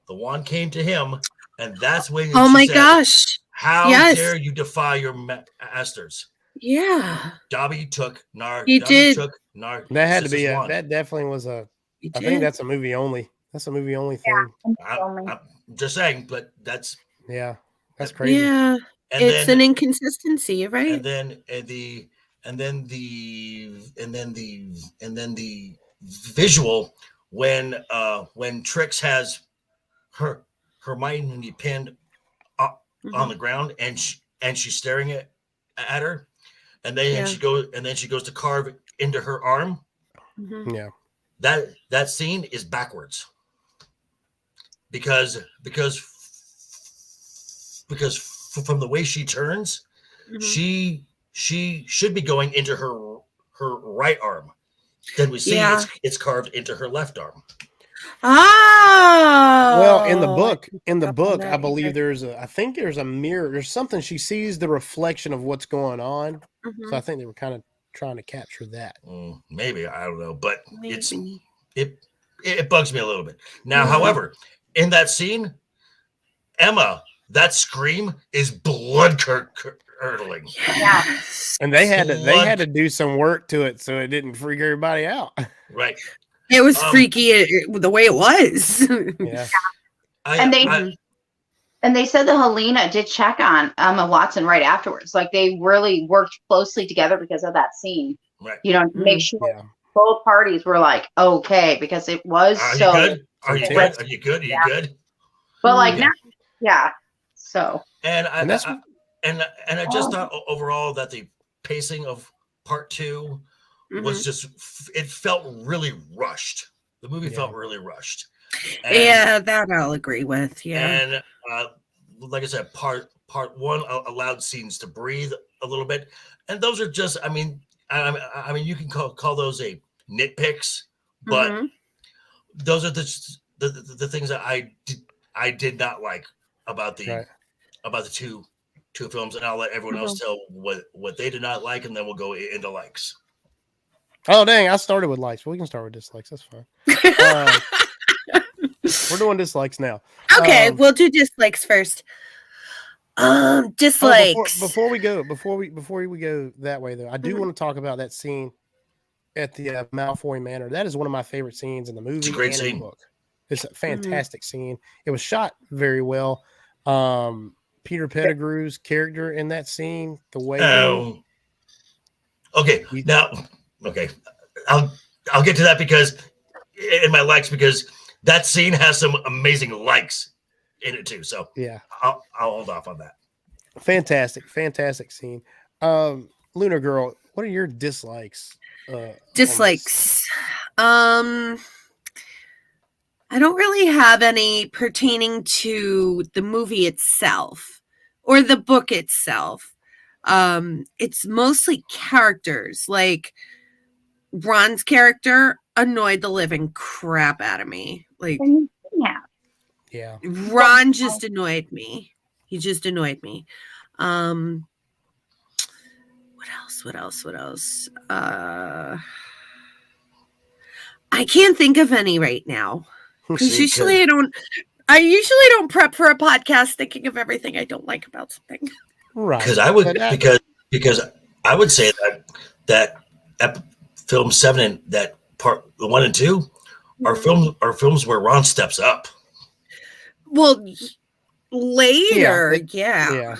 The wand came to him, and that's when. Oh she my said, gosh! How Yes. dare you defy your masters? Yeah, Dobby took He did. Narcissa's That had to be wand. that definitely was a. he I did. think that's a movie only. That's a movie only thing. I'm just saying, but that's Yeah, that's crazy. Yeah, and it's then an inconsistency, right? and then the visual when Trix has Hermione pinned on the ground and she's staring at her, and then she goes to carve into her arm. Yeah. That scene is backwards because from the way she turns, she should be going into her right arm. Then we see it's carved into her left arm. Oh, Well, in the book, that I believe either. I think there's a mirror. There's something she sees the reflection of what's going on. So I think they were kind of trying to capture that. Maybe, I don't know, but Maybe. it bugs me a little bit. Now, however, in that scene, Emma, that scream is blood curdling. Yes. And they had to do some work to it so it didn't freak everybody out. Right. It was freaky the way it was. Yeah. And they said that Helena did check on Emma Watson right afterwards. Like they really worked closely together because of that scene. Right. You know, to make sure both parties were like okay because it was Are so. you good? Are you good? Are you good? Are you good? But like now, so. And I just thought overall that the pacing of part 2 was just, it felt really rushed. The movie felt really rushed. And, that I'll agree with. Yeah. And like I said, part 1 allowed scenes to breathe a little bit. And those are just, I mean, you can call those a nitpicks, but those are the things that I did not like about the two films, and I'll let everyone else tell what they did not like, and then we'll go into likes. Oh dang! I started with likes. Well, we can start with dislikes. That's fine. We're doing dislikes now. Okay, we'll do dislikes first. Dislikes. Before we go that way though, I do want to talk about that scene at the Malfoy Manor. That is one of my favorite scenes in the movie. It's a great and scene. In the book. It's a fantastic scene. It was shot very well. Peter Pettigrew's character in that scene, the way. Okay. Now, I'll get to that because in my likes, because that scene has some amazing likes in it too. So yeah, I'll hold off on that. Fantastic scene. Lunar Girl, what are your dislikes? Dislikes. I don't really have any pertaining to the movie itself or the book itself. It's mostly characters. Like Ron's character annoyed the living crap out of me. Like, yeah, Ron just annoyed me. He just annoyed me. What else? I can't think of any right now. Because usually I usually don't prep for a podcast thinking of everything I don't like about something. Right. Because I would say that film 7 and that part 1 and 2 are films where Ron steps up. Well, later, yeah.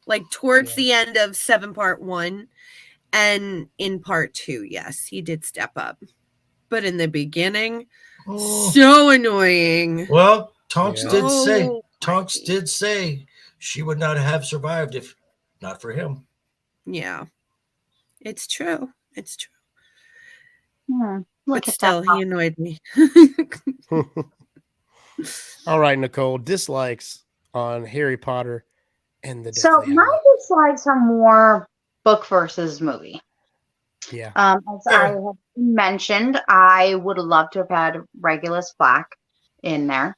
like towards the end of 7 Part 1 and in Part 2, yes, he did step up. But in the beginning, so annoying. Well, Tonks did say she would not have survived if not for him. Yeah, it's true. It's true. Look But still, he annoyed me. All right, Nicole, dislikes on Harry Potter and the Deathly So Hallows. my dislikes are more book versus movie. Yeah. As I have mentioned, I would love to have had Regulus Black in there.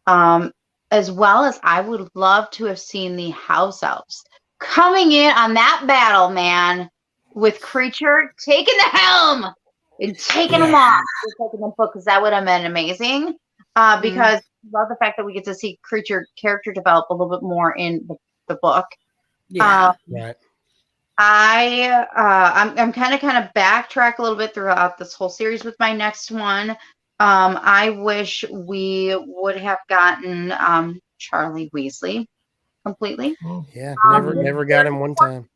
As well as I would love to have seen the house elves coming in on that battle, man, with Creature taking the helm and taking them off. Taking them book, because that would have been amazing. Because I love the fact that we get to see Creature character develop a little bit more in the book. Yeah. Right. I'm kind of backtrack a little bit throughout this whole series with my next one. I wish we would have gotten Charlie Weasley completely. Yeah, never got him one time.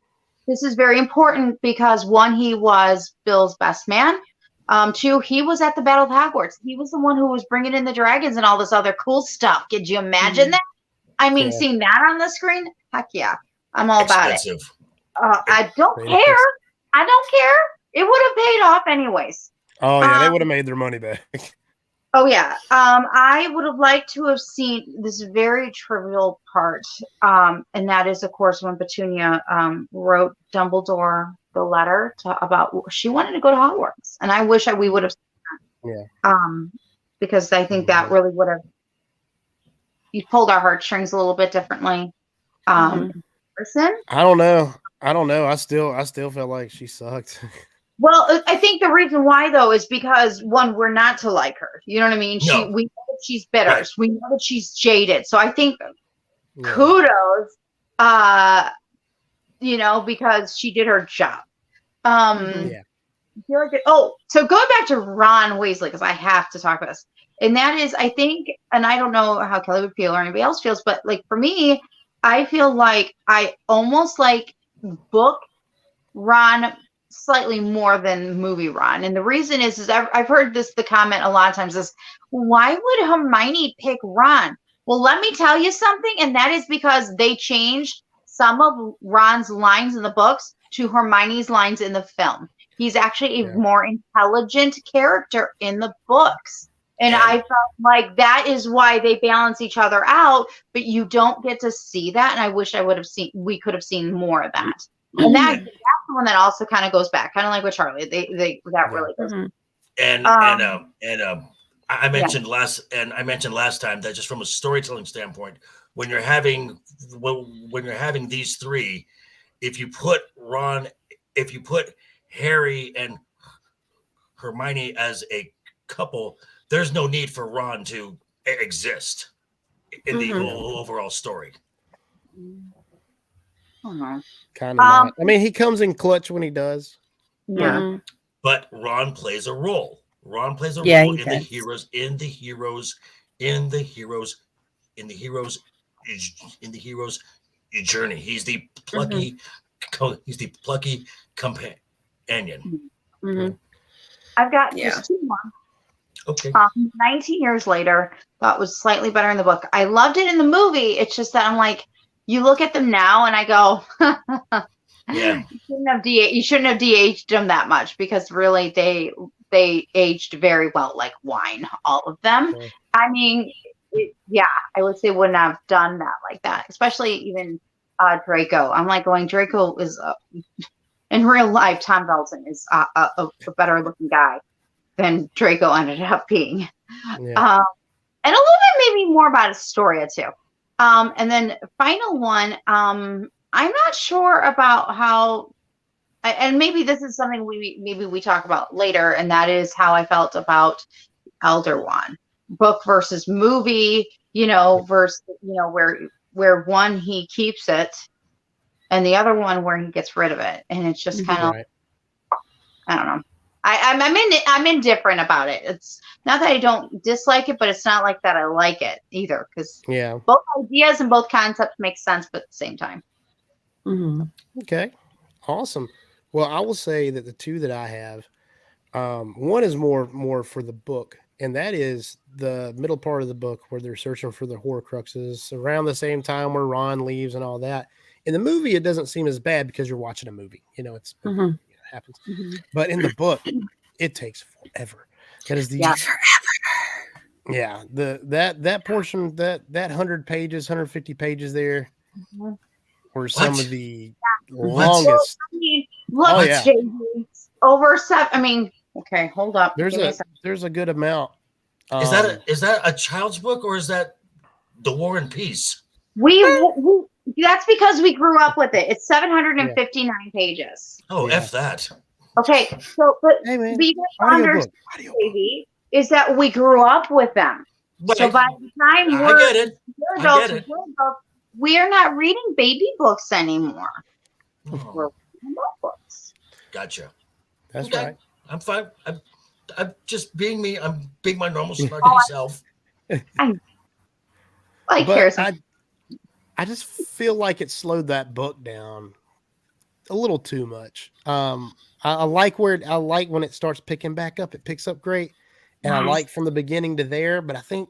This is very important because 1, he was Bill's best man. 2, he was at the Battle of Hogwarts. He was the one who was bringing in the dragons and all this other cool stuff. Could you imagine that? I mean, seeing that on the screen, heck yeah, I'm all about it. I don't care. I don't care. It would have paid off anyways. Oh yeah, they would have made their money back. Oh yeah. I would have liked to have seen this very trivial part, and that is, of course, when Petunia wrote Dumbledore the letter about she wanted to go to Hogwarts, and I wish we would have seen that. Yeah. Because I think that really would have you pulled our heartstrings a little bit differently. Person. I don't know. I still felt like she sucked. Well, I think the reason why though is because 1, we're not to like her. You know what I mean? We know that she's bitter. Right. We know that she's jaded. So I think kudos, because she did her job. I feel like so going back to Ron Weasley, because I have to talk about this, and that is, I think, and I don't know how Kelly would feel or anybody else feels, but like for me, I feel like I almost like book Ron slightly more than movie Ron. And the reason is I've heard the comment a lot of times is, why would Hermione pick Ron? Well, let me tell you something. And that is because they changed some of Ron's lines in the books to Hermione's lines in the film. He's actually a more intelligent character in the books. And I felt like that is why they balance each other out, but you don't get to see that. And I wish we could have seen more of that. And that's the one that also kind of goes back, kind of like with Charlie. Really goes. And I mentioned last time that just from a storytelling standpoint, when you're having these three, if you put Harry and Hermione as a couple, there's no need for Ron to exist in the overall story. Kind of not. I mean, he comes in clutch when he does. Yeah. But Ron plays a role. Ron plays a role in the hero's journey. He's the plucky companion. I've got just 2 more. Okay. 19 years later, thought was slightly better in the book. I loved it in the movie. It's just that I'm like, you look at them now and I go, you shouldn't have de-aged them that much, because really they aged very well, like wine, all of them. Okay. I mean, I would say wouldn't have done that like that, especially even Draco. I'm like going, Draco is in real life, Tom Felton is a better looking guy than Draco ended up being. Yeah. And a little bit maybe more about Astoria too. And then final one, I'm not sure about how, and maybe this is something we talk about later, and that is how I felt about Elder Wand, book versus movie, versus, where one he keeps it and the other one where he gets rid of it. And it's just kind of, I don't know. I'm indifferent about it. It's not that I don't dislike it, but it's not like that I like it either, because both ideas and both concepts make sense, but at the same time. Mm-hmm. Okay, awesome. Well, I will say that the two that I have, one is more for the book, and that is the middle part of the book where they're searching for the Horcruxes around the same time where Ron leaves and all that. In the movie, it doesn't seem as bad because you're watching a movie. You know, it happens. Mm-hmm. But in the book, it takes forever. That is the forever. Yeah, that portion, that 100 pages, 150 pages there, were some of the longest. I mean, look, JV, over 7. I mean, okay, hold up. There's a good amount. Is that a child's book, or is that the War and Peace? We that's because we grew up with it. It's 759 pages. Oh, F that. Okay, so but the understanding is that we grew up with them. Right. So by the time we're adults, we are not reading baby books anymore. We're reading books. Gotcha. That's right. I'm fine. I'm just being me. I'm being my normal snarky self. I just feel like it slowed that book down a little too much. I like when it starts picking back up. It picks up great, and I like from the beginning to there. But I think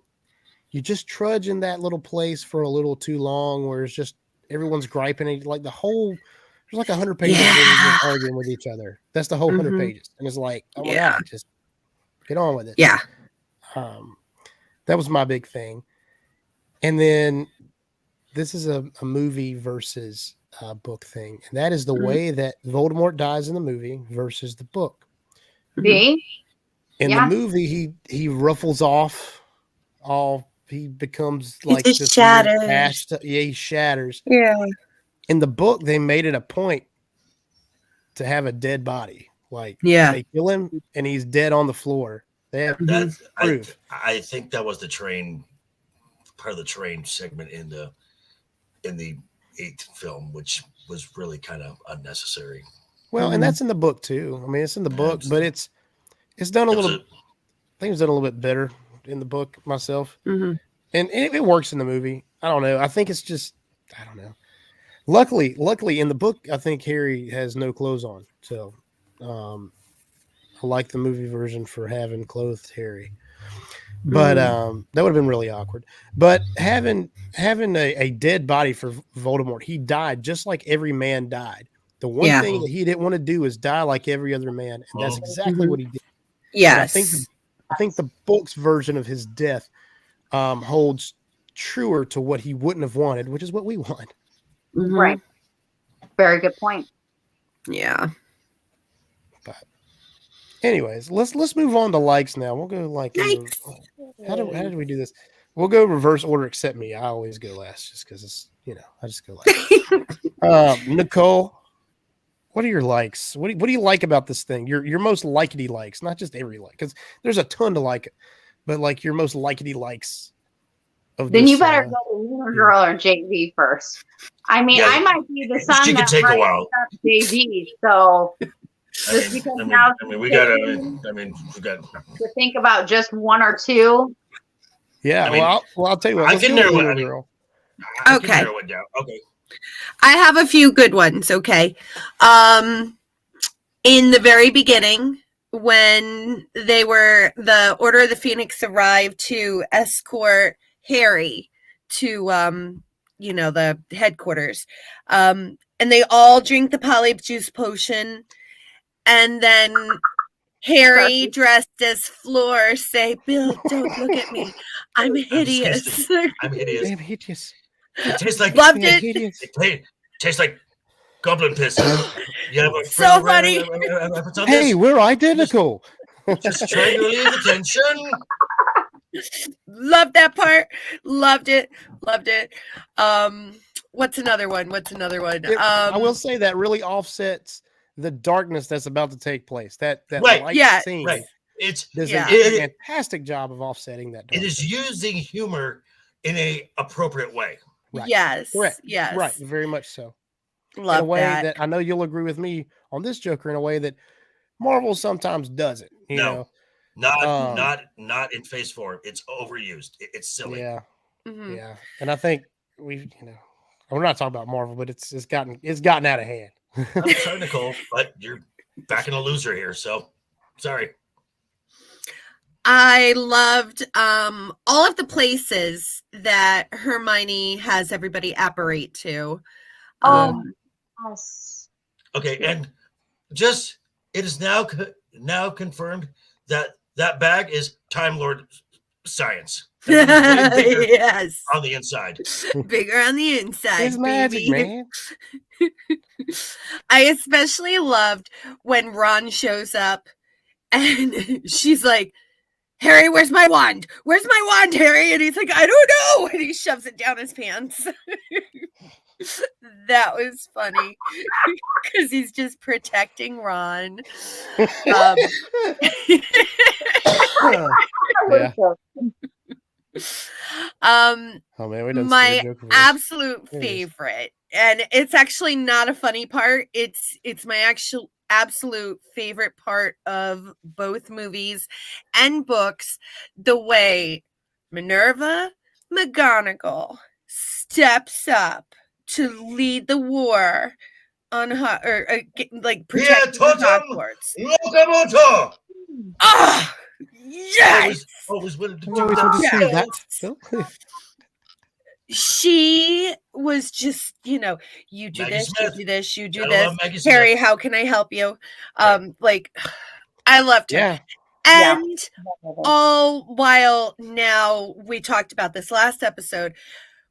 you just trudge in that little place for a little too long, where it's just everyone's griping. Like there's like 100 pages of just arguing with each other. That's the whole 100 pages, and it's like, oh my God, just get on with it. Yeah. That was my big thing, and then this is a movie versus book thing, and that is the way that Voldemort dies in the movie versus the book. In the movie, he ruffles off he becomes like this shatters. He shatters. Yeah. In the book, they made it a point to have a dead body. Like they kill him and he's dead on the floor. They have proof. I think that was part of the train segment in the 8th film, which was really kind of unnecessary. Well, and that's in the book too. I mean, it's in the book, but it's done a little. I think it's done a little bit better in the book myself, and it works in the movie. I don't know. I think it's just I don't know. Luckily, in the book, I think Harry has no clothes on, so I like the movie version for having clothed Harry. But that would have been really awkward. But having a dead body for Voldemort, he died just like every man died. The one thing that he didn't want to do is die like every other man, and that's exactly what he did. Yes, I think the book's version of his death holds truer to what he wouldn't have wanted, which is what we want. Right. Very good point. Yeah. But anyways, let's move on to likes now. We'll go how did we do this? We'll go reverse order except me. I always go last just because it's I just go last. Nicole, what are your likes? What do you like about this thing? Your most likety likes, not just every like, because there's a ton to like it, but like your most likety likes. Then you better go to Girl or JV first. I mean, I might be the son that take a while. JV, so just because now we got to think about just one or two. Yeah, I'll tell you what. I can narrow it. Okay. Okay. I have a few good ones. Okay. In the very beginning, when the Order of the Phoenix arrived to escort Harry to the headquarters, and they all drink the polyjuice potion, and then Harry dressed as Floor say, "Bill, don't look at me. I'm hideous." I'm hideous. I'm hideous. It tastes like loved it. It tastes like goblin piss. You have a so funny. Hey, we're identical. Just trying to relieve the tension. Loved that part. Loved it. What's another one? I will say that really offsets the darkness that's about to take place. That light scene. Right. Does a fantastic job of offsetting that darkness. It is using humor in a appropriate way. Right. Yes. Correct. Yes. Right. Very much so. Love in a way that I know you'll agree with me on this Joker, in a way that Marvel sometimes does it. You know, not in Phase 4. It's overused. It's silly. Yeah, Mhm. yeah, and I think we're not talking about Marvel, but it's gotten out of hand. I'm sorry, Nicole, but you're backing a loser here. So sorry. I loved all of the places that Hermione has everybody apparate to. Yes. Okay, and just it is now confirmed that that bag is Time Lord science. Yes, on the inside. Bigger on the inside. It's magic, baby. man. I especially loved when Ron shows up and she's like, Harry, where's my wand? Where's my wand, Harry? And he's like, I don't know. And he shoves it down his pants. That was funny because he's just protecting Ron. Yeah. Oh man, we done My Joker voice. absolute There it is. favorite, and it's actually not a funny part. It's my actual absolute favorite part of both movies and books. The way Minerva McGonagall steps up to lead the war on protecting Hogwarts. Locomotor! Ah, yes. Always wanted to I do always wanted to see Yes. that. Phil. She was just, you do Maggie this, Smith. you do this, you do Gotta this. love Maggie Smith. Harry, how can I help you? Like, I loved her. Yeah. And all while now, we talked about this last episode,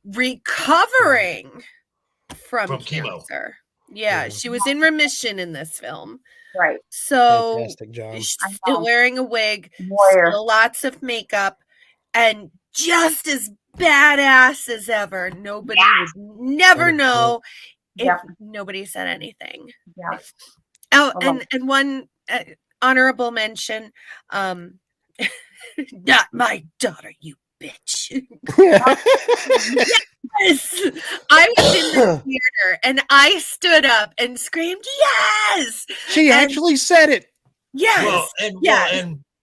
recovering from chemo. cancer. Yeah, Yeah. she was in remission in this film. Right. So Fantastic job. she's still wearing a wig, Warrior. still lots of makeup, and just as badass as ever. Nobody would never know if nobody said anything. Yeah. Oh, I love and one honorable mention, not my daughter, you bitch. Yes, I was in the theater and I stood up and screamed, yes. She actually said it. Yes.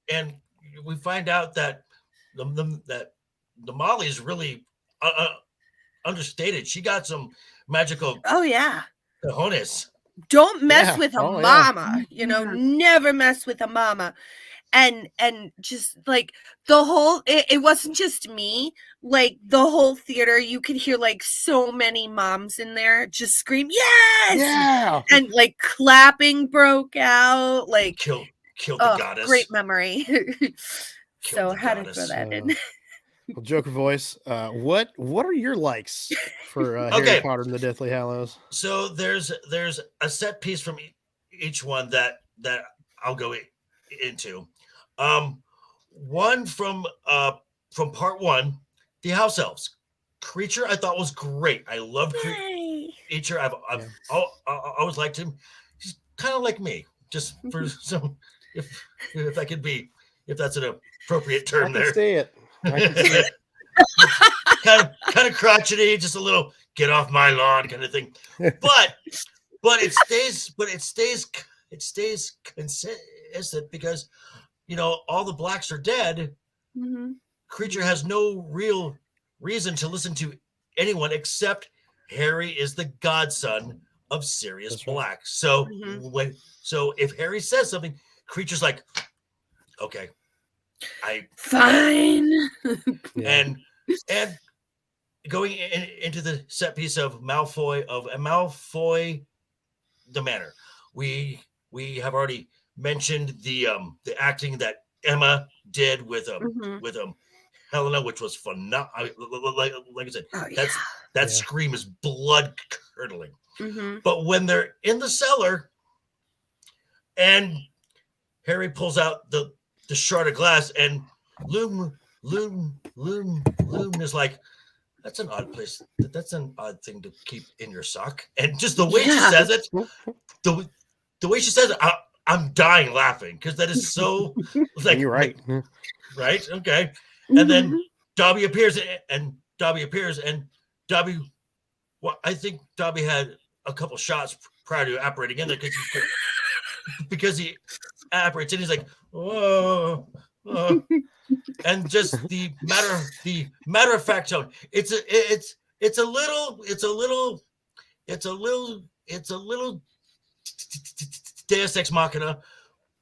And we find out that that the Molly is really understated. She got some magical Oh yeah. cojones. Don't mess Yeah. with a Oh, yeah. mama. Never mess with a mama. And just like the whole it wasn't just me, like the whole theater, you could hear like so many moms in there just scream yes. Yeah. And like clapping broke out, like Killed the goddess. great memory. So the had to goddess. throw that in. Well, Joker voice. What are your likes for Okay. Harry Potter and the Deathly Hallows? So there's a set piece from each one that I'll go into. One from part one, the house elves. Creature I thought was great. I love Creature. I've always liked him. He's kind of like me, just for some if that could be, if that's an appropriate term I can there. see it. I can see it. kind of crotchety, just a little get off my lawn kind of thing. But it stays consistent because all the blacks are dead. Mm-hmm. Creature has no real reason to listen to anyone except Harry is the godson of Sirius That's right. Black. So Mm-hmm. so if Harry says something, Creature's like, okay, Fine. Yeah. and going into the set piece of Malfoy the Manor, we have already mentioned the acting that Emma did with Helena, which was phenomenal. Like I said, that scream is blood curdling. Mm-hmm. But when they're in the cellar and Harry pulls out the shard of glass and Loom is like, that's an odd place. That's an odd thing to keep in your sock. And just the way she says it, the way she says it, I'm dying laughing because that is so like, you're right. Right? Okay. And then Dobby appears and Dobby, well, I think Dobby had a couple shots prior to operating in there because because he apparates and he's like, whoa, and just the matter of fact tone. It's a little Deus Ex Machina,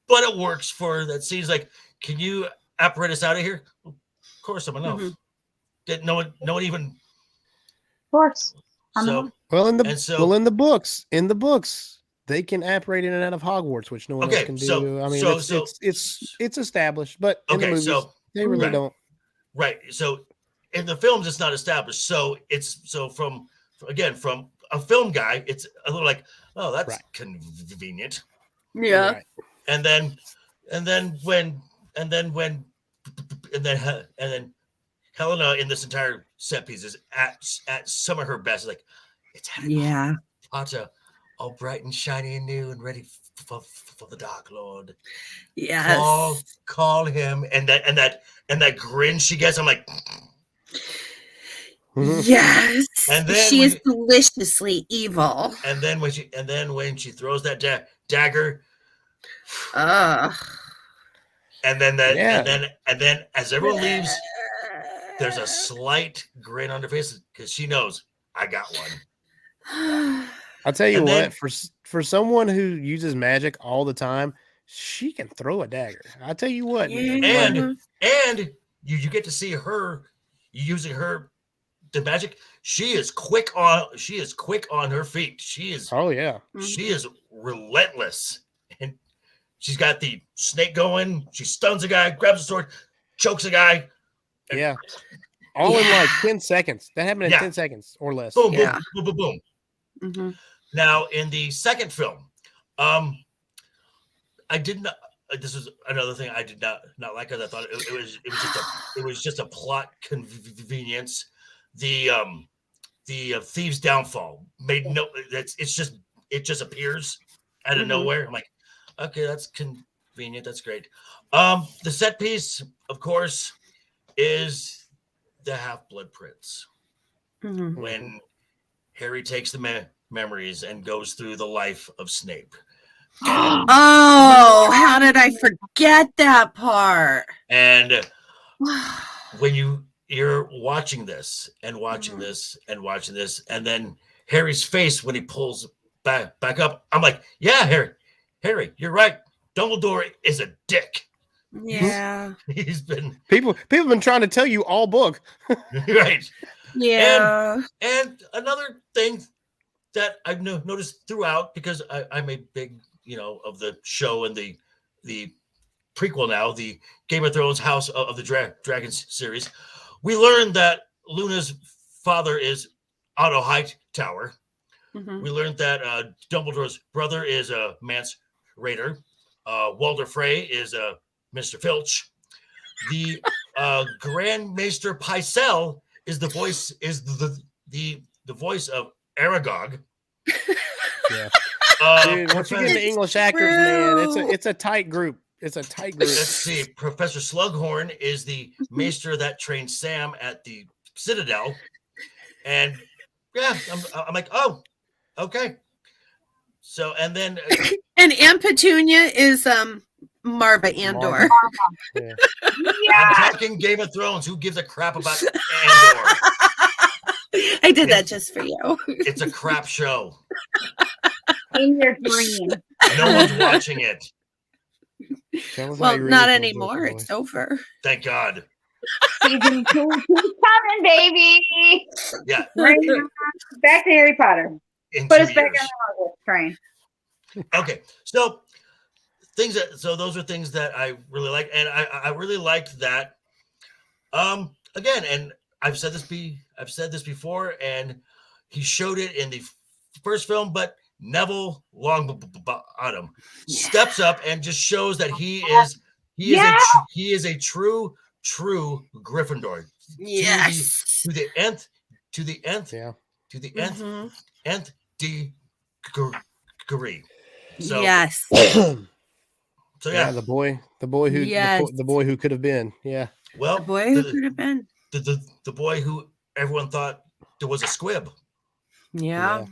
but it works for that scene. He's like, can you apparate us out of here? Of course, someone else. Didn't no one even. Of course. So in the books, they can apparate in and out of Hogwarts, which no one else can do. I mean, it's established, but in the movies, they really don't. Right. So in the films, it's not established. So from a film guy, it's a little like, oh, that's convenient. Yeah. Right. And then Helena in this entire set piece is at some of her best. Like, it's Harry Potter, all bright and shiny and new and ready for the Dark Lord. Yes. Call him, and that grin she gets. I'm like, yes. And then she is deliciously evil. And then when she throws that dagger. And then as everyone leaves, there's a slight grin on her face because she knows I got one. I'll tell you what, for someone who uses magic all the time, she can throw a dagger. I'll tell you what. And you get to see her using the magic. She is quick on her feet. She is She is relentless. And she's got the snake going. She stuns a guy, grabs a sword, chokes a guy. Yeah. All in like 10 seconds. That happened in 10 seconds or less. Boom, boom, boom, boom, boom. Mm-hmm. Now, in the second film, I did not. This is another thing I did not like, because I thought it was just a plot convenience. The thieves' downfall made no. It just appears out of nowhere. I'm like, okay, that's convenient. That's great. The set piece, of course, is the Half-Blood Prince when Harry takes the memories and goes through the life of Snape. How did I forget that part? And when you're watching this and watching this and watching this, and then Harry's face when he pulls back up, I'm like, yeah, Harry, you're right. Dumbledore is a dick. Yeah. He's been people have been trying to tell you all book. Right. Yeah. And another thing that I've noticed throughout, because I'm a big, of the show and the prequel now, the Game of Thrones House of the Dragons series, we learned that Luna's father is Otto Hightower. We learned that Dumbledore's brother is a Mance Rayder. Walder Frey is Mr. Filch. The Grand Maester Pycelle is the voice of Aragog. Yeah. Dude, once you get into English actors, man, it's a tight group. It's a tight group. Let's see. Professor Slughorn is the maester that trained Sam at the Citadel. And yeah, I'm like, oh, okay. So, and then and Aunt Petunia is Marva Andor. Yeah. I'm talking Game of Thrones. Who gives a crap about Andor? I did that just for you. It's a crap show. In your dream. No one's watching it. Well, not anymore. It's over. Thank God. Season 2 keeps coming, baby. Yeah. Back to Harry Potter. Put us back on the Hogwarts train. Okay, so those are things that I really like, and I really liked that. Again, and I've said this before, and he showed it in the first film, but Neville Longbottom steps up and just shows that he is a true Gryffindor. Yes. To the nth degree. So yes. So yeah, the boy who could have been. Yeah. Well, the boy who could have been. The boy who everyone thought there was a squib. Yeah.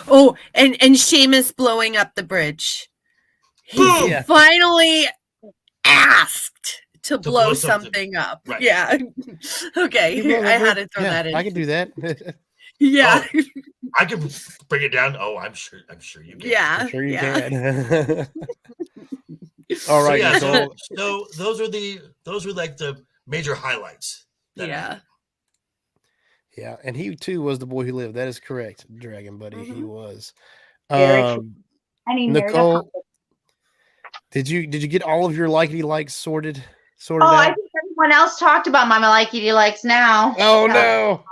Oh, and Seamus blowing up the bridge. He Yeah. finally asked to blow something. something up. Right. Yeah. Okay. You I had to throw yeah, that in. I can do that. Yeah. Oh, I can bring it down. Oh, I'm sure you can. Yeah. I'm sure you yeah. can. All right, so, Nicole. so those were like the major highlights. Yeah. Yeah, and he too was the boy who lived. That is correct, Dragon Buddy. He was. Very true. And he married a Nicole, puppet. did you get all of your likey likes sorted Oh, out? I think everyone else talked about my likey likes now. Oh no!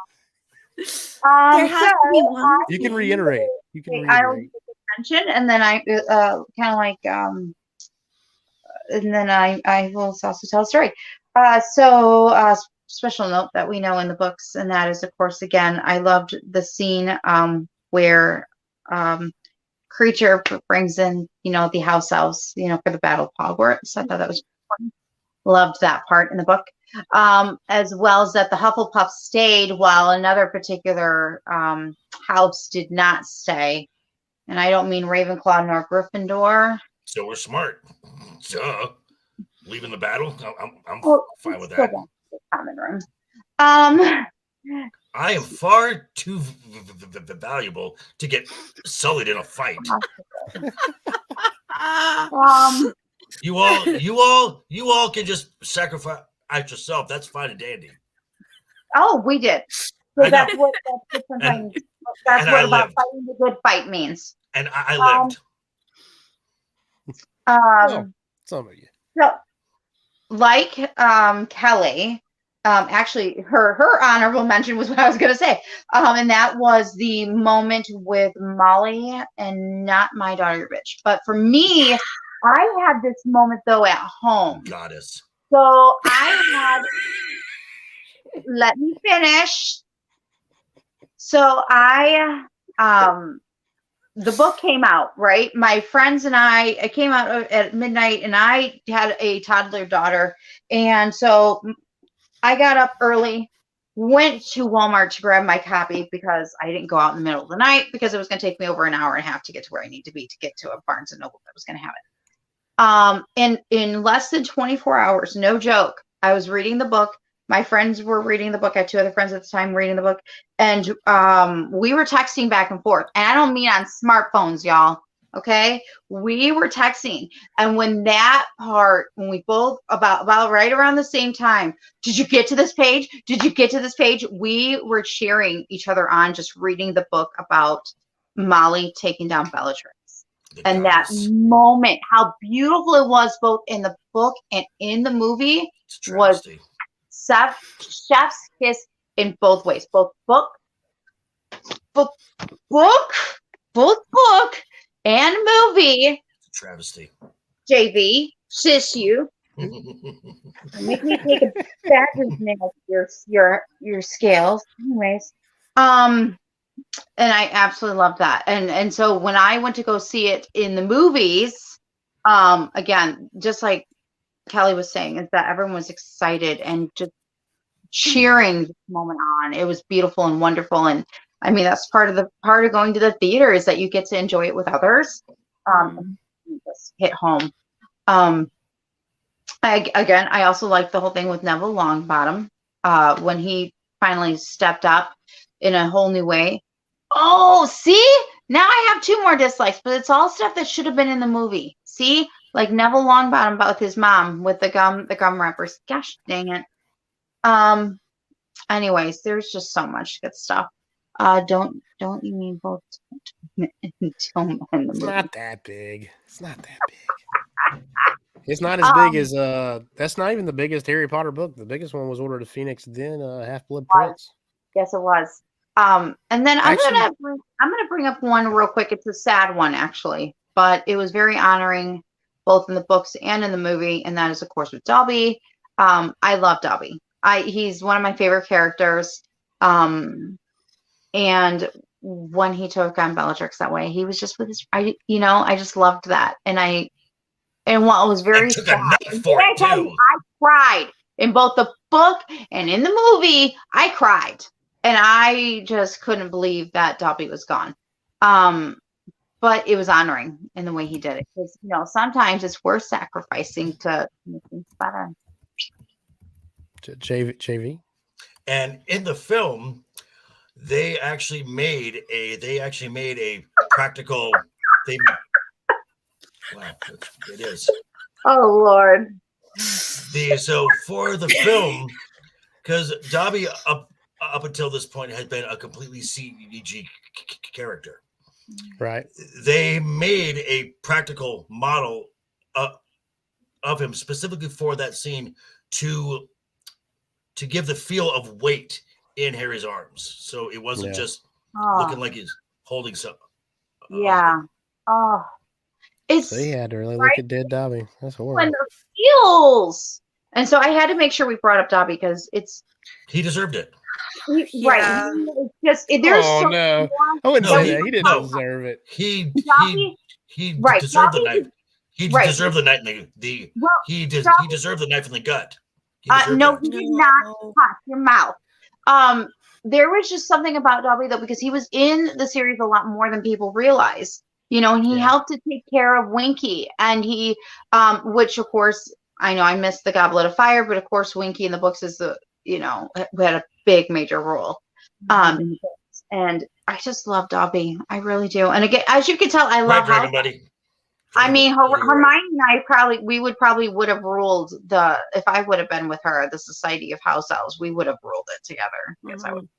There has to be one. You can reiterate. I'll mention, and then I kind of like and then I will also tell a story. Special note that we know in the books, and that is, of course, again, I loved the scene where Creature brings in, the house elves, for the Battle of Hogwarts. I thought that was fun. Loved that part in the book. As well as that the Hufflepuffs stayed while another particular house did not stay. And I don't mean Ravenclaw nor Gryffindor. So we're smart. Duh. Leaving the battle. I'm fine with that. Common room. I am far too valuable to get sullied in a fight. You all can just sacrifice yourself. That's fine and dandy. Oh, we did. So that's what fighting the good fight means. And I lived. Some of you. So, like Kelly, actually her honorable mention was what I was going to say. And that was the moment with Molly, and not my daughter bitch. But for me, I had this moment though at home. Goddess. So I had, let me finish. So the book came out, right? My friends and I came out at midnight, and I had a toddler daughter. And so I got up early, went to Walmart to grab my copy because I didn't go out in the middle of the night because it was going to take me over an hour and a half to get to where I need to be to get to a Barnes & Noble that was going to have it. And in less than 24 hours, no joke, I was reading the book. My friends were reading the book. I had two other friends at the time reading the book. And we were texting back and forth. And I don't mean on smartphones, y'all. Okay? We were texting. And when we both, about right around the same time, did you get to this page? Did you get to this page? We were cheering each other on, just reading the book about Molly taking down Bellatrix. And that moment, how beautiful it was both in the book and in the movie, was chef's kiss in both ways. Both book and movie. Travesty. JV, sis you. Make me take a badger's nail your scales. Anyways. And I absolutely love that. And so when I went to go see it in the movies, again, just like Kelly was saying, is that everyone was excited and just cheering this moment on. It was beautiful and wonderful. And I mean, that's part of going to the theater, is that you get to enjoy it with others. Just hit home. I also like the whole thing with Neville Longbottom, when he finally stepped up in a whole new way. Oh, see? Now I have two more dislikes, but it's all stuff that should have been in the movie. See? Like Neville Longbottom about his mom with the gum wrappers. Gosh dang it. Anyways, there's just so much good stuff. Don't you mean both? It's not that big. It's not that big. It's not as big as that's not even the biggest Harry Potter book. The biggest one was Order of the Phoenix, then Half-Blood Prince. Yes, it was. And then I'm gonna bring up one real quick. It's a sad one, actually, but it was very honoring both in the books and in the movie, and that is, of course, with Dobby. I love Dobby. He's one of my favorite characters. And when he took on Bellatrix that way, he was just with his, I just loved that. And what was very sad, I cried in both the book and in the movie. I cried, and I just couldn't believe that Dobby was gone. But it was honoring in the way he did it, because sometimes it's worth sacrificing to make things better. JV. And in the film, they actually made a practical thing. Wow, it is. Oh Lord. So for the film, because Dobby up until this point had been a completely CG character. Right. They made a practical model of him specifically for that scene to give the feel of weight in Harry's arms. So it wasn't just looking like he's holding something. Yeah. Oh. So he had to really look at dead Dobby. That's horrible. And the feels. And so I had to make sure we brought up Dobby because he deserved it. Right. There's no. I wouldn't say that. He didn't deserve it. He deserved the knife. He deserved the knife in he deserved the knife in the gut. No, he did not touch your mouth. There was just something about Dobby though, because he was in the series a lot more than people realize. And he helped to take care of Winky, and he which of course I know I missed the Goblet of Fire, but of course Winky in the books is the had a big major role. And I just love Dobby. I really do. And again, as you can tell, I love Dragon Buddy. I mean, Hermione and I would have ruled if I would have been with her, the Society of House Elves, we would have ruled it together. Because I would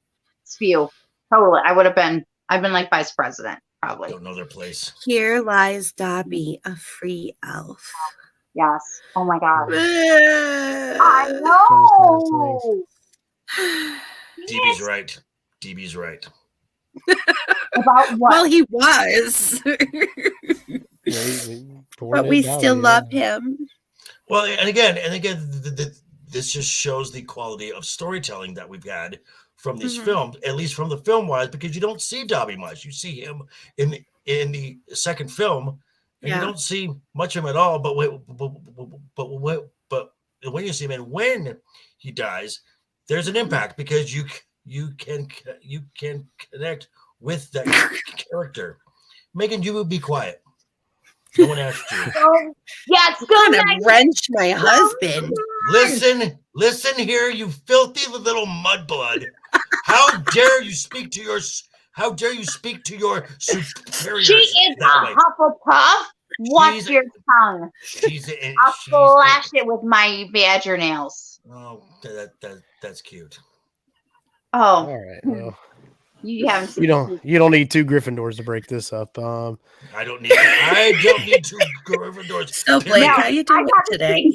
spew. Totally. I've been like vice president, probably. Don't know their place. Here lies Dobby, a free elf. Yes. Oh my God. I know. DB's right. DB's right. About what? Well, he was. But we still love him. Well, and again, this just shows the quality of storytelling that we've had from these films, at least from the film wise, because you don't see Dobby much. You see him in the second film, and you don't see much of him at all. But when you see him and when he dies, there's an impact because you can connect with that character. Megan, you would be quiet. No one asked you. Yes, I'm gonna wrench my husband. Listen here, you filthy little mudblood. How dare you speak to your superiors? She is a Hufflepuff. Watch your tongue. I'll flash it with my badger nails. Oh, that's cute. Oh, all right. Well, you haven't. You don't need two Gryffindors to break this up. I don't need two Gryffindors. So Blake, how you doing today?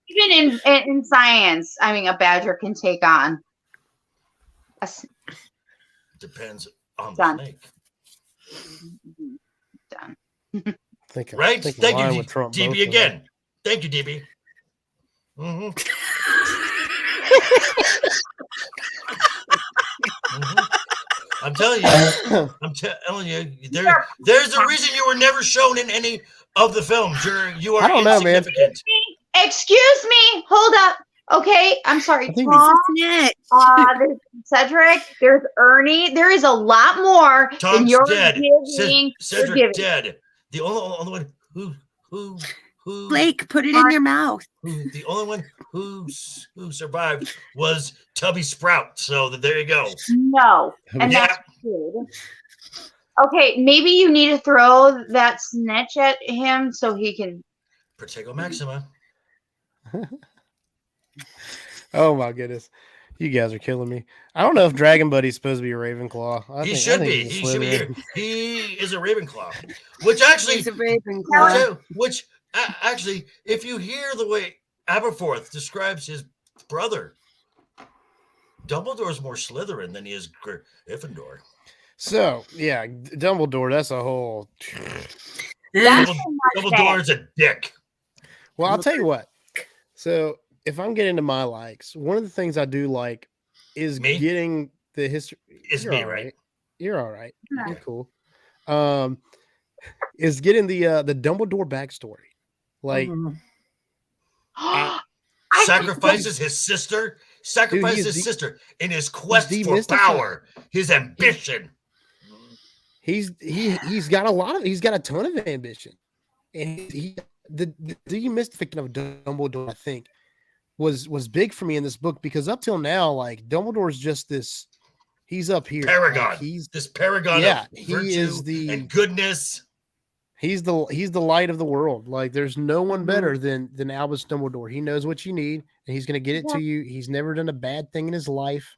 Even in science, I mean, a badger can take on. Depends on the snake. Done. Right? Thank you, DB again. Thank you, DB. I'm telling you, there's a reason you were never shown in any of the films. You are insignificant. Excuse me. Hold up. Okay, I'm sorry. Tom, there's Cedric, there's Ernie. There is a lot more Tom's than you're dead. giving. Cedric dead. The only one who Blake, put it in your mouth. The only one who survived was Tubby Sprout. So there you go. No, and that's good. Okay, maybe you need to throw that snitch at him so he can. Protego Maxima. Oh my goodness. You guys are killing me. I don't know if Dragon Buddy's supposed to be a Ravenclaw. He should be. He should be here. He is a Ravenclaw. Which actually He's a Ravenclaw. Which actually, if you hear the way Aberforth describes his brother, Dumbledore's more Slytherin than he is Gryffindor. So yeah, Dumbledore, that's a whole Dumbledore's a dick. Well, I'll tell you what. So if I'm getting into my likes, one of the things I do like is getting the history. It's me, right? You're all right. You're cool. Is getting the Dumbledore backstory. Like sacrifices his sister. Sacrifices his sister in his quest for power, his ambition. he's got a ton of ambition, and the demystification of Dumbledore, I think, was big for me in this book, because up till now, like, Dumbledore's just this, he's up here, paragon. like, he's this paragon of virtue and goodness. He's the light of the world. Like, there's no one better than Albus Dumbledore. He knows what you need, and he's going to get it to you. He's never done a bad thing in his life.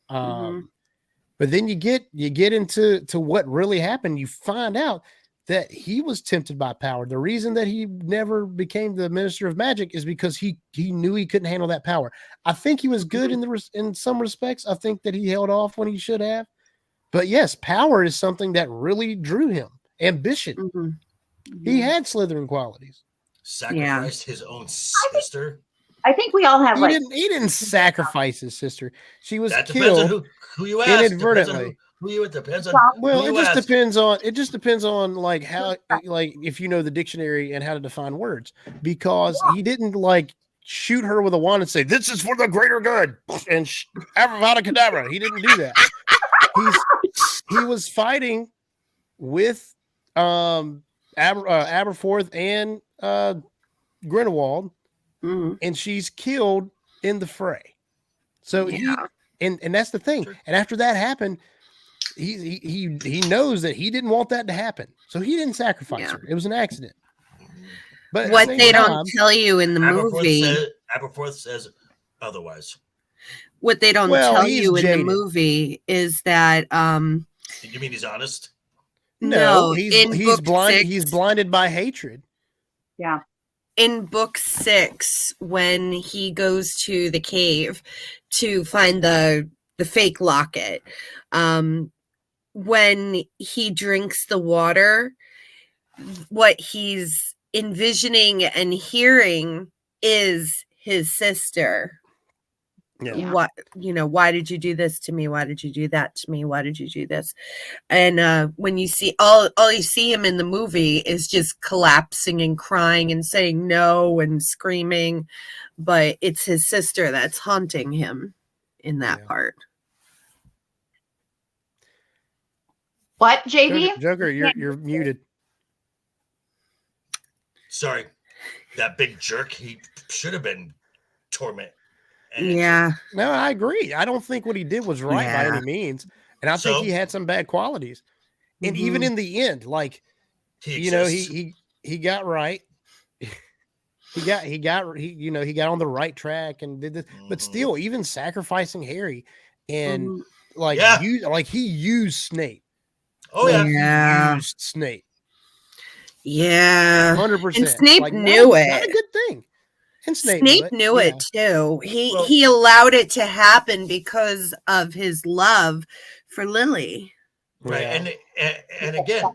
But then you get into what really happened. You find out that he was tempted by power. The reason that he never became the Minister of Magic is because he knew he couldn't handle that power. I think he was good in some respects. I think that he held off when he should have. But yes, power is something that really drew him. Ambition. He had Slytherin qualities. Sacrificed his own sister. I think we all have. He didn't sacrifice his sister. She was that killed depends on who you ask. inadvertently. It depends on. Well, it just depends on like how, like, if you know the dictionary and how to define words, because he didn't like shoot her with a wand and say, "This is for the greater good," and Avada Kedavra. He didn't do that. He was fighting with Aberforth and Grindelwald, and she's killed in the fray. So and that's the thing. And after that happened, he knows that he didn't want that to happen, so he didn't sacrifice her. It was an accident. But what they don't tell you in the movie, Aberforth says otherwise. What they don't tell you in the movie is that you mean he's honest? No, he's blind. He's blinded by hatred. Yeah. In book 6, when he goes to the cave to find the fake locket, when he drinks the water, what he's envisioning and hearing is his sister. Yeah. Why did you do this to me? Why did you do that to me? Why did you do this? And when you see all you see him in the movie is just collapsing and crying and saying no and screaming, but it's his sister that's haunting him in that part. What, JD? Joker, you're muted. Sorry, that big jerk. He should have been tormented. Yeah. No, I agree. I don't think what he did was right by any means. And I think he had some bad qualities. And even in the end, like, he got right. he got on the right track and did this, but still, even sacrificing Harry and he used Snape. Oh yeah. He used Snape. Yeah. 100%. And Snape knew it. Not a good thing. And Snape knew it too. He allowed it to happen because of his love for Lily. Right. And again,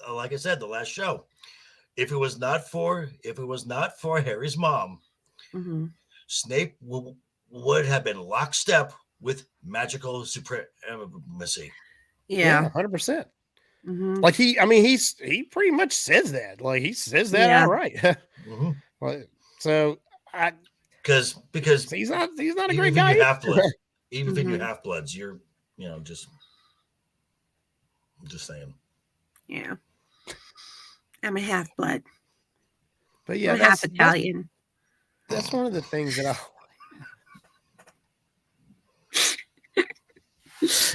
like I said, the last show, if it was not for Harry's mom, Snape would have been lockstep with magical supremacy. Yeah, 100%. Like he pretty much says that. Like he says that outright. So because he's not a great guy. Even if you're half-bloods, you're just saying. Yeah, I'm a half-blood. But yeah, I'm half Italian. That's one of the things that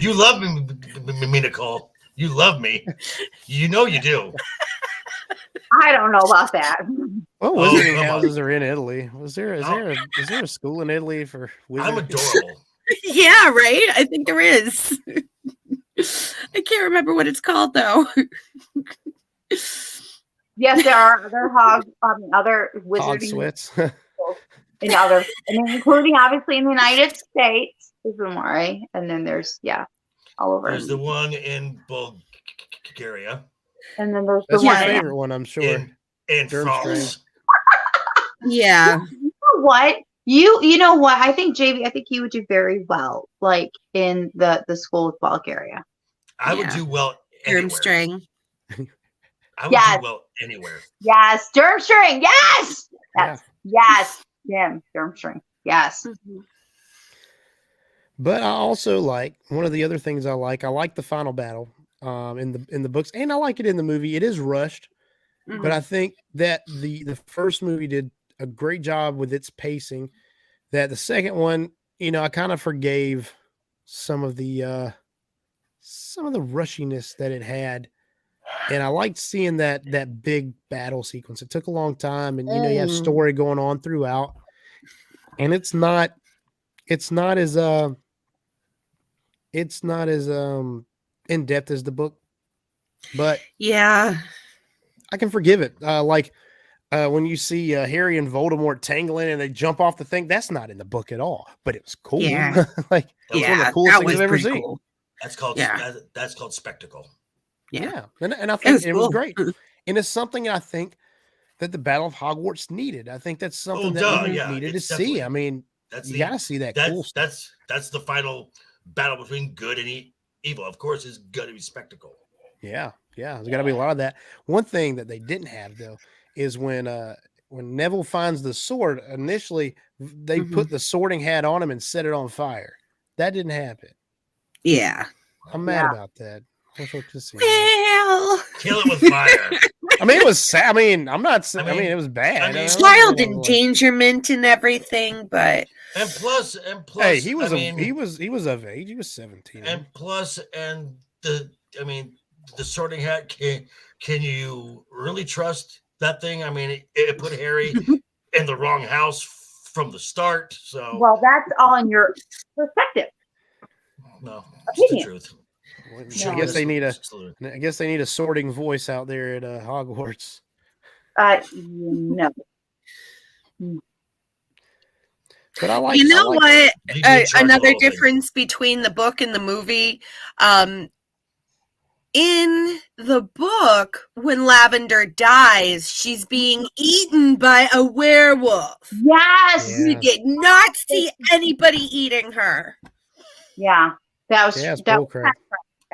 You love me, Nicole. You love me. You know you do. I don't know about that. What wizarding houses are in Italy? Is there a school in Italy for wizards? I'm adorable. Yeah, right? I think there is. I can't remember what it's called though. Yes, there are other wizarding sweats. including obviously in the United States, is Umare, and then there's all over. There's the one in Bulgaria. And then there's That's the my one favorite one, I'm sure. In France. Yeah. You know what? You know what? I think JB, I think you would do very well, like in the school of Bulgaria. I would do well anywhere. Durmstrang. I would do well anywhere. Yes, Durmstrang. Yes, Jim Durmstrang. Yes. But I also like one of the other things I like the final battle in the books, and I like it in the movie. It is rushed, but I think that the first movie did a great job with its pacing. That the second one, I kind of forgave some of the rushiness that it had, and I liked seeing that big battle sequence. It took a long time, and you have story going on throughout, and it's not as in depth as the book, but Yeah. I can forgive it. When you see Harry and Voldemort tangling and they jump off the thing, that's not in the book at all, but it was cool. Yeah. Like it's one of the coolest things I've ever seen. Cool. That's called that's called spectacle. Yeah. And I think it was cool. great. And it's something I think that the Battle of Hogwarts needed. I think that's something that we needed to see. I mean, you got to see that cool stuff. That's the final battle between good and evil. Of course, it's going to be spectacle. Yeah. There's got to be a lot of that. One thing that they didn't have though is when Neville finds the sword. Initially, they put the sorting hat on him and set it on fire. That didn't happen. Yeah, I'm mad about that. I wish I could see well, kill it with fire. I mean, it was sad. I mean, I'm not saying. I mean, it was bad. Child endangerment and everything, but and plus, hey, he was of age. He was 17. And plus, the sorting hat. Can you really trust that thing? I mean, it put Harry in the wrong house from the start. So well, that's all in your perspective. No, it's the truth. I guess they need a sorting voice out there at Hogwarts. No. But I like. What? Another difference between the book and the movie. In the book, when Lavender dies, she's being eaten by a werewolf. Yes, we did not see anybody eating her. Yeah, that was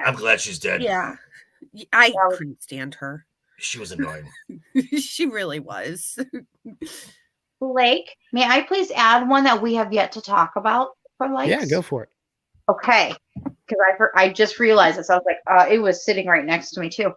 I'm glad she's dead. Yeah, I couldn't stand her. She was annoying. She really was. Blake, may I please add one that we have yet to talk about for likes? Yeah, go for it. Okay, because I just realized this. I was like, it was sitting right next to me too.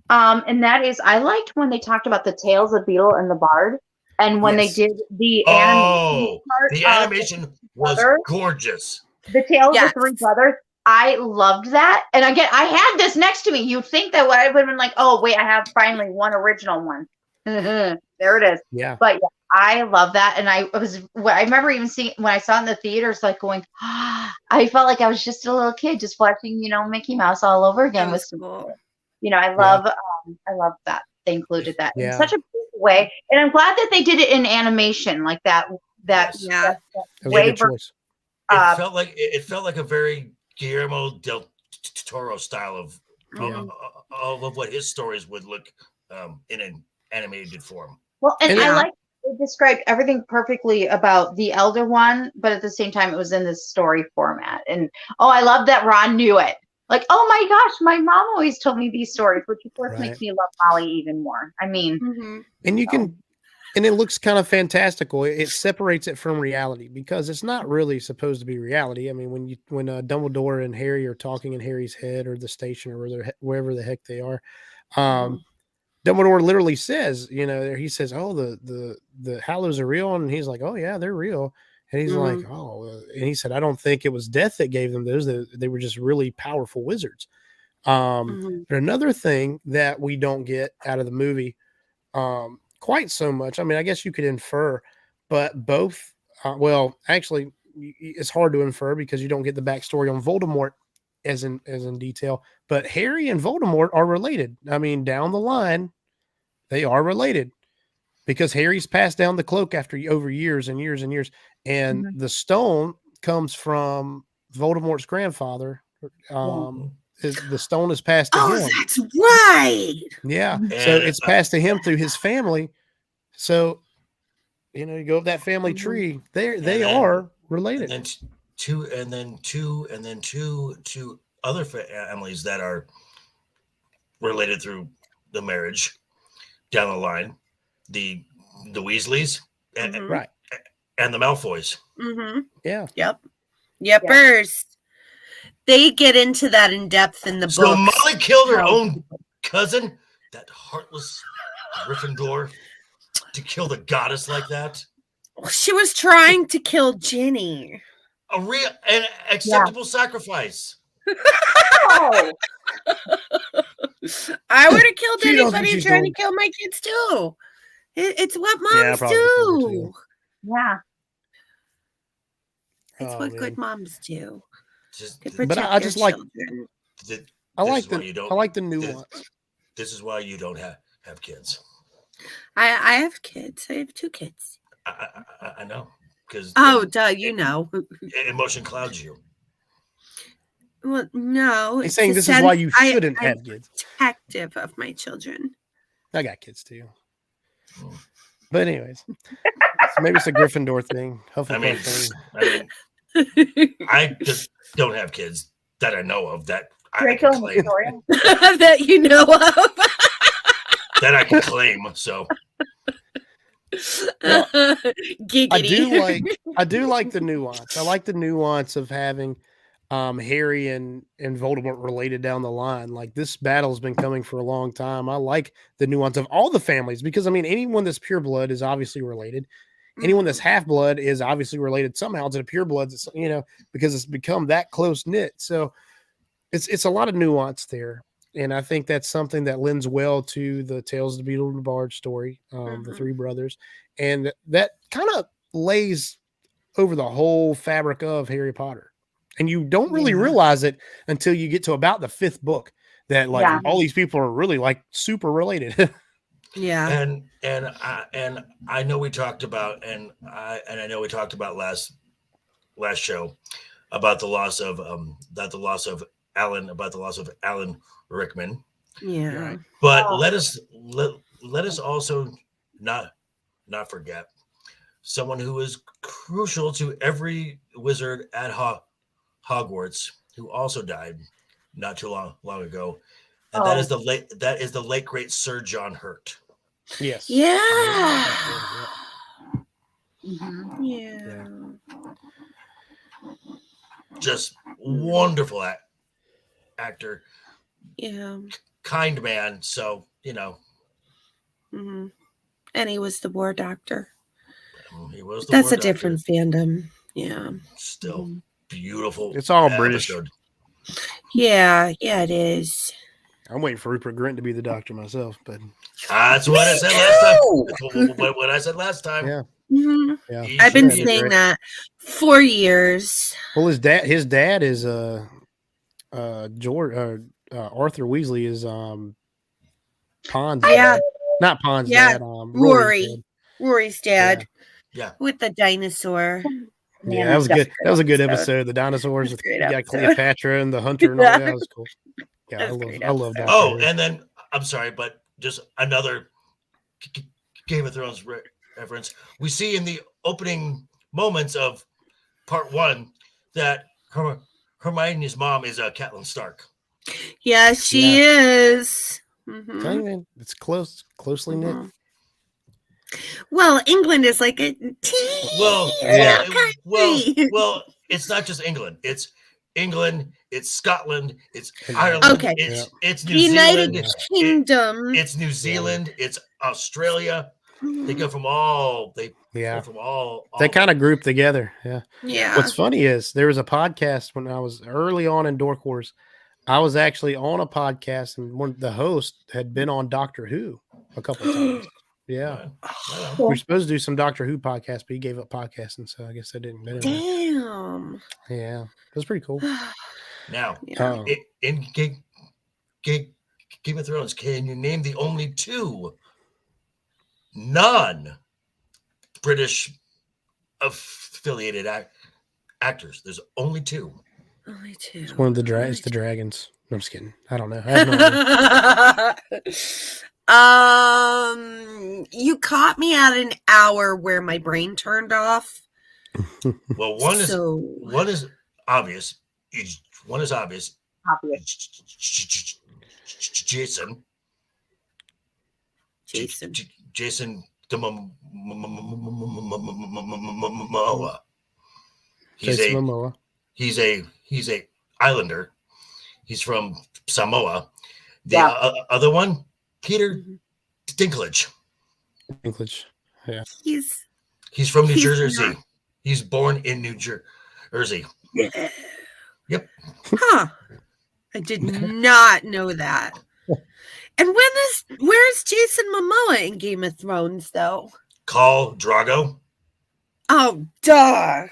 And that is, I liked when they talked about the Tales of Beetle and the Bard, and when they did the animation part. The animation was gorgeous. The Tale of the Three Brothers. I loved that. And again, I had this next to me. You'd think that I would have been like, oh, wait, I have finally one original one. There it is. Yeah. But yeah, I love that. And I remember even seeing when I saw it in the theaters, like going, I felt like I was just a little kid just watching, Mickey Mouse all over again. With cool. I love that they included that in such a big way. And I'm glad that they did it in animation like that. That way. It felt like a very Guillermo del Toro style of what his stories would look in an animated form. Well, and I like it described everything perfectly about the elder one, but at the same time, it was in this story format. And I love that Ron knew it. Like, oh my gosh, my mom always told me these stories, which of course makes me love Molly even more. I mean, and you can. And it looks kind of fantastical. It separates it from reality because it's not really supposed to be reality. I mean, when Dumbledore and Harry are talking in Harry's head or the station or wherever the heck they are, Dumbledore literally says, he says, "Oh, the Hallows are real," and he's like, "Oh yeah, they're real." And he's like, "Oh," and he said, "I don't think it was death that gave them those. They were just really powerful wizards." Another thing that we don't get out of the movie. Quite so much. I mean, I guess you could infer, but both. Actually, it's hard to infer because you don't get the backstory on Voldemort as in detail. But Harry and Voldemort are related. I mean, down the line, they are related because Harry's passed down the cloak over years and years and years, and the stone comes from Voldemort's grandfather. The stone is passed to him. Oh, that's right. Yeah. So it's passed to him through his family. So, you go up that family tree. They are related. And then two other families that are related through the marriage down the line. The Weasleys and the Malfoys. Yeah. Yep. Yepers. They get into that in depth in the book. So Molly killed her own cousin, that heartless Gryffindor, to kill the goddess like that. She was trying to kill Ginny. A real and acceptable sacrifice. Oh, I would have killed She knows what anybody she's trying doing. to kill my kids too. It's what Yeah, I moms probably killed her do. too. yeah. It's Oh, what man. good moms do. Just, To th- protect I their just like- children. th- I this like is why you the don't- I like the nuance. This is why you don't have kids. I have kids. I have 2 kids. I know, because Oh, duh, you know. emotion clouds you. Well, no. He's it's saying a this is why sense- you I- shouldn't I'm have kids. protective of my children. I got kids too. But anyways, so maybe it's a Gryffindor thing. Hufflepuff thing. I just don't have kids that I know of that I Draco can and claim. Victoria. That you know of. That I can claim. So Well, Giggity. I do like the nuance. I like the nuance of having Harry and Voldemort related down the line. Like, this battle's been coming for a long time. I like the nuance of all the families, because I mean, anyone that's pure blood is obviously related. Anyone that's half blood is obviously related somehow to the pure bloods, because it's become that close knit. So it's a lot of nuance there. And I think that's something that lends well to the Tales of the Beetle and the Bard story, the 3 brothers. And that kind of lays over the whole fabric of Harry Potter. And you don't really realize it until you get to about the 5th book that all these people are really like super related. Yeah. and I know we talked about I know we talked about last show about the loss of Alan Rickman. Yeah. Right. But let us also not forget someone who is crucial to every wizard at Hogwarts, who also died not too long ago, and that is the late great Sir John Hurt. Yes. Yeah. Mhm. Yeah. Just wonderful actor, Yeah. kind man. So Mm-hmm. And he was the war doctor. he was. That's a different fandom. Yeah. Still beautiful. It's all British. episode. Yeah. Yeah, it is. I'm waiting for Rupert Grint to be the Doctor myself, but That's what I said last time. That's what I said last time. yeah. Mm-hmm. Yeah. I've been That'd be saying great. that for years. Well, his dad is George Arthur Weasley is Pond's Yeah. dad. Not Pond's Yeah. dad, Rory. Rory's dad. Yeah. With the dinosaur. Yeah, that was good. That was a good episode. The dinosaurs with Great you got episode. Cleopatra and the hunter and all that. That was cool. Yeah, That was a great I love that. Oh, and then I'm sorry, but just another Game of Thrones reference. We see in the opening moments of part 1 that Hermione's mom is Catelyn Stark. Yeah, she is. Mhm. Tell you, man, it's closely knit. Mhm. Well, England is like a Well, Yeah. well, it's not just England. It's England, it's Scotland, it's Ireland, Okay. it's New United Zealand, Kingdom. it's New Zealand, it's Australia. They go from all Yeah. go from all They kind of group together. Yeah. Yeah. What's funny is there was a podcast when I was early on in Dork Wars. I was actually on a podcast, and one the host had been on Doctor Who a couple of times. Yeah. We were supposed to do some Doctor Who podcast, but he gave up podcasting, so I guess I didn't. Damn. Yeah. It was pretty cool. Now, Yeah. in Game of Thrones, can you name the only 2 non-British affiliated actors? There's only 2. Only 2. It's one of the it's the dragons. No, I'm just kidding. I don't know. I have no idea. You caught me at an hour where my brain turned off. Well, one is obvious. One is obvious. Obvious. Jason. Jason Momoa. Jason Momoa. He's a islander. He's from Samoa. The other one, Peter Dinklage. Dinklage. Yeah. He's from New Jersey. He's born in New Jersey. Yeah. Yep. Huh. I did not know that. And where's Jason Momoa in Game of Thrones, though? Khal Drogo. Oh, duh.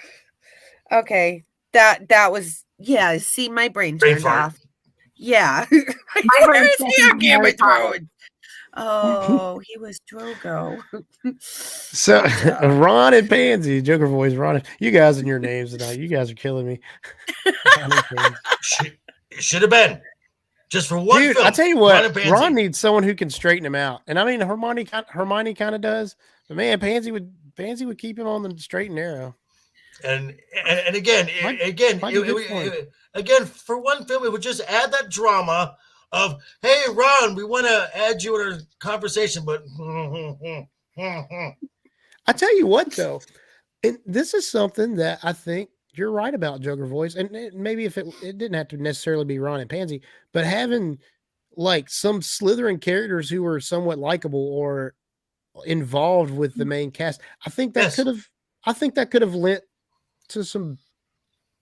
Okay. That was, yeah, see, my brain turned off. Yeah. Where is he on Game of Thrones? Oh, he was Drogo. So Ron and Pansy, Joker voice, Ron. You guys and your names tonight. You guys are killing me. Should have been. Just for one film. I tell you what, Ron needs someone who can straighten him out. And I mean, Hermione kind of does. But man, Pansy would keep him on the straight and narrow. And again, for one film, it would just add that drama of, hey, Ron, we want to add you in our conversation, but I tell you what, though, and this is something that I think you're right about, Joker voice, and maybe if it didn't have to necessarily be Ron and Pansy, but having like some Slytherin characters who are somewhat likable or involved with the main cast, I think that could have lent to some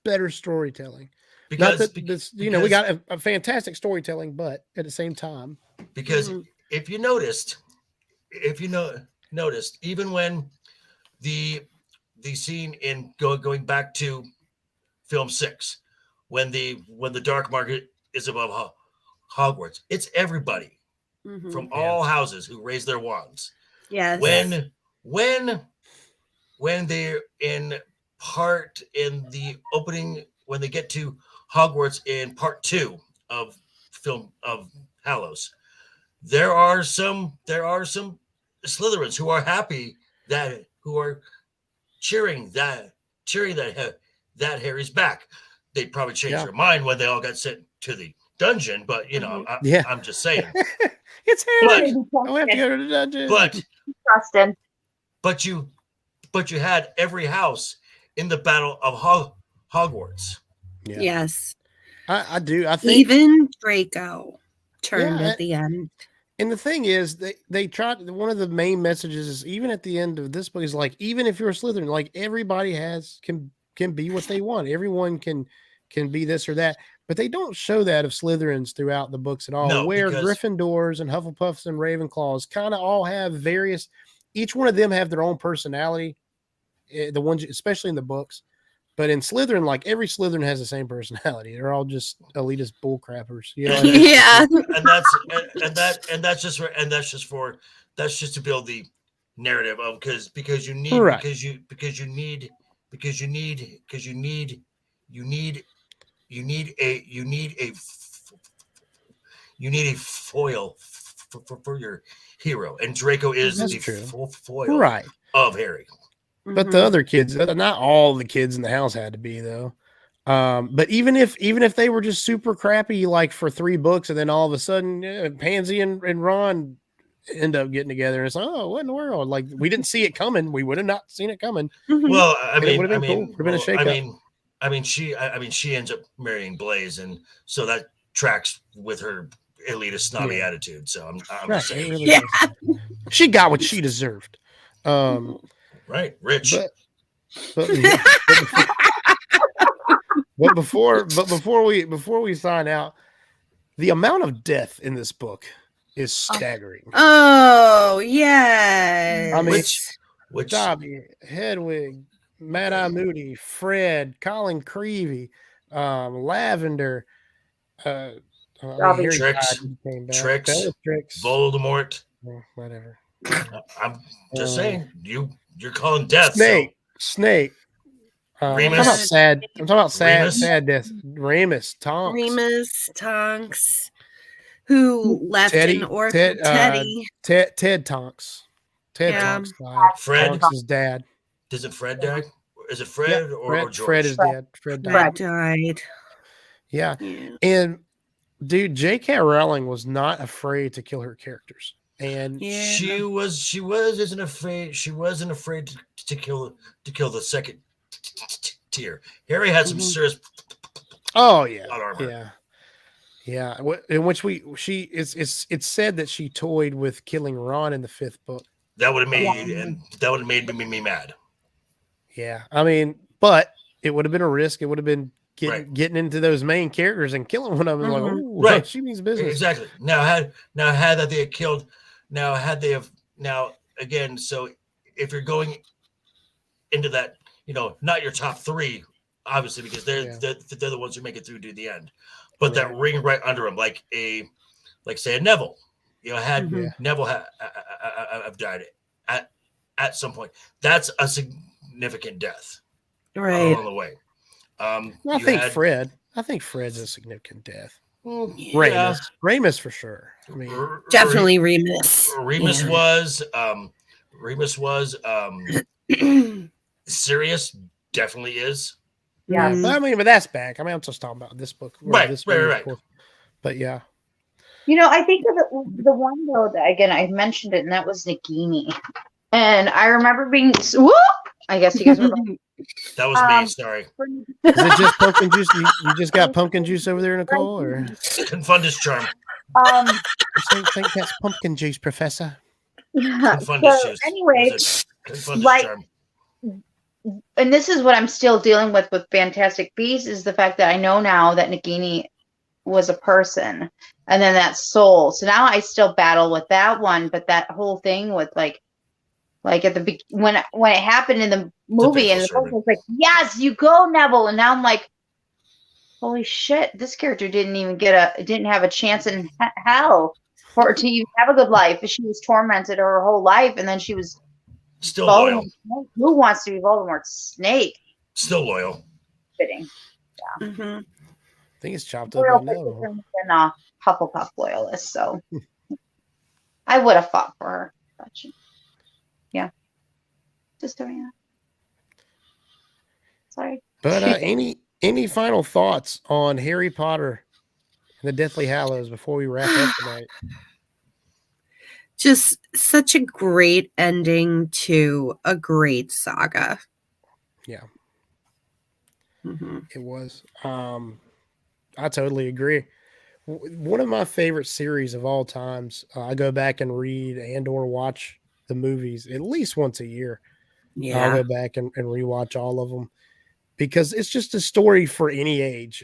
better storytelling. Because we got a fantastic storytelling, but at the same time, because if you noticed, even when the scene in going back to film 6, when the dark market is above Hogwarts, it's everybody from all houses who raise their wands. Yes. When they're in part in the opening, when they get to Hogwarts in part 2 of film of Hallows, there are some Slytherins who are happy who are cheering that Harry's back. They probably changed their mind when they all got sent to the dungeon, but I'm just saying. It's Harry. We have to go to the dungeon. Trustin. But you had every house in the Battle of Hogwarts. Yeah. Yes. I do. I think even Draco turned at the end. And the thing is, they tried. One of the main messages is, even at the end of this book, is like, even if you're a Slytherin, like everybody can be what they want. Everyone can be this or that. But they don't show that of Slytherins throughout the books at all. No, where Gryffindors and Hufflepuffs and Ravenclaws kind of all have various. Each one of them have their own personality. The ones, especially in the books. But in Slytherin, like every Slytherin has the same personality. They're all just elitist bullcrappers. You know? Yeah. That's just to build the narrative of because you need a foil for your hero, and Draco is the foil of Harry. But the other kids, not all the kids in the house had to be, though. But even if they were just super crappy, like for 3 books, and then all of a sudden Pansy and Ron end up getting together, and it's like, oh, what in the world? Like, we didn't see it coming. We would have not seen it coming. Well, it would have been cool. Would have been a shakeup. She ends up marrying Blaze, and so that tracks with her elitist snobby attitude. So I'm just saying, really she got what she deserved. Right, rich. But before we sign out, the amount of death in this book is staggering. Oh yes. I mean, which Dobby, Hedwig, Mad Eye Moody, Fred, Colin Creevy, Lavender, Tricks, Voldemort, whatever. I'm just saying, you're calling death. Snake. Remus. I'm talking about sad death. Remus, Tonks, who left Teddy, an orphan. Ted Tonks. Tonks died. Fred. Tonks' his dad. Does it Fred die? Is it Fred or George? Fred is dead. Fred died. Yeah. And dude, J.K. Rowling was not afraid to kill her characters. And she wasn't afraid to kill the second tier. Harry had some serious. Oh yeah, armor. yeah. In which it's said that she toyed with killing Ron in the 5th book. That would have made me mad. Yeah, I mean, but it would have been a risk. It would have been getting into those main characters and killing one of them. Like, oh, right, she means business. Exactly. Had they had killed. Now again. So if you're going into that, not your top 3, obviously, because they're the ones who make it through to the end. But that ring right under him, like say a Neville, had Neville have died at some point. That's a significant death, right, along the way. I think Fred's a significant death. Yeah. Remus for sure. I mean, definitely Remus. Remus was Sirius definitely is. Yeah, but that's back. I mean, I'm just talking about this book, right. But yeah, I think of the one though that again I mentioned it, and that was Nagini, and I remember being whoop. I guess you guys were. That was me. Sorry. Is it just pumpkin juice? You just got pumpkin juice over there, Nicole, or Confundus charm? I think that's pumpkin juice, Professor. Confundus juice. Anyway, charm. And this is what I'm still dealing with Fantastic Beasts is the fact that I know now that Nagini was a person, and then that soul. So now I still battle with that one, but that whole thing with like at the when it happened in the movie and the book was like, yes, you go, Neville, and now I'm like, holy shit, this character didn't have a chance in hell to even have a good life. She was tormented her whole life, and then she was still loyal. Who wants to be Voldemort's snake? Still loyal. Fitting. Yeah. Mm-hmm. I think it's chopped up right now. Than a Hufflepuff loyalist, so I would have fought for her. But yeah. Just doing that. Sorry. But any final thoughts on Harry Potter and the Deathly Hallows before we wrap up tonight? Just such a great ending to a great saga. Yeah. Mm-hmm. It was. I totally agree. One of my favorite series of all times. I go back and read and/or watch the movies at least once a year. Yeah. I'll go back and rewatch all of them because it's just a story for any age.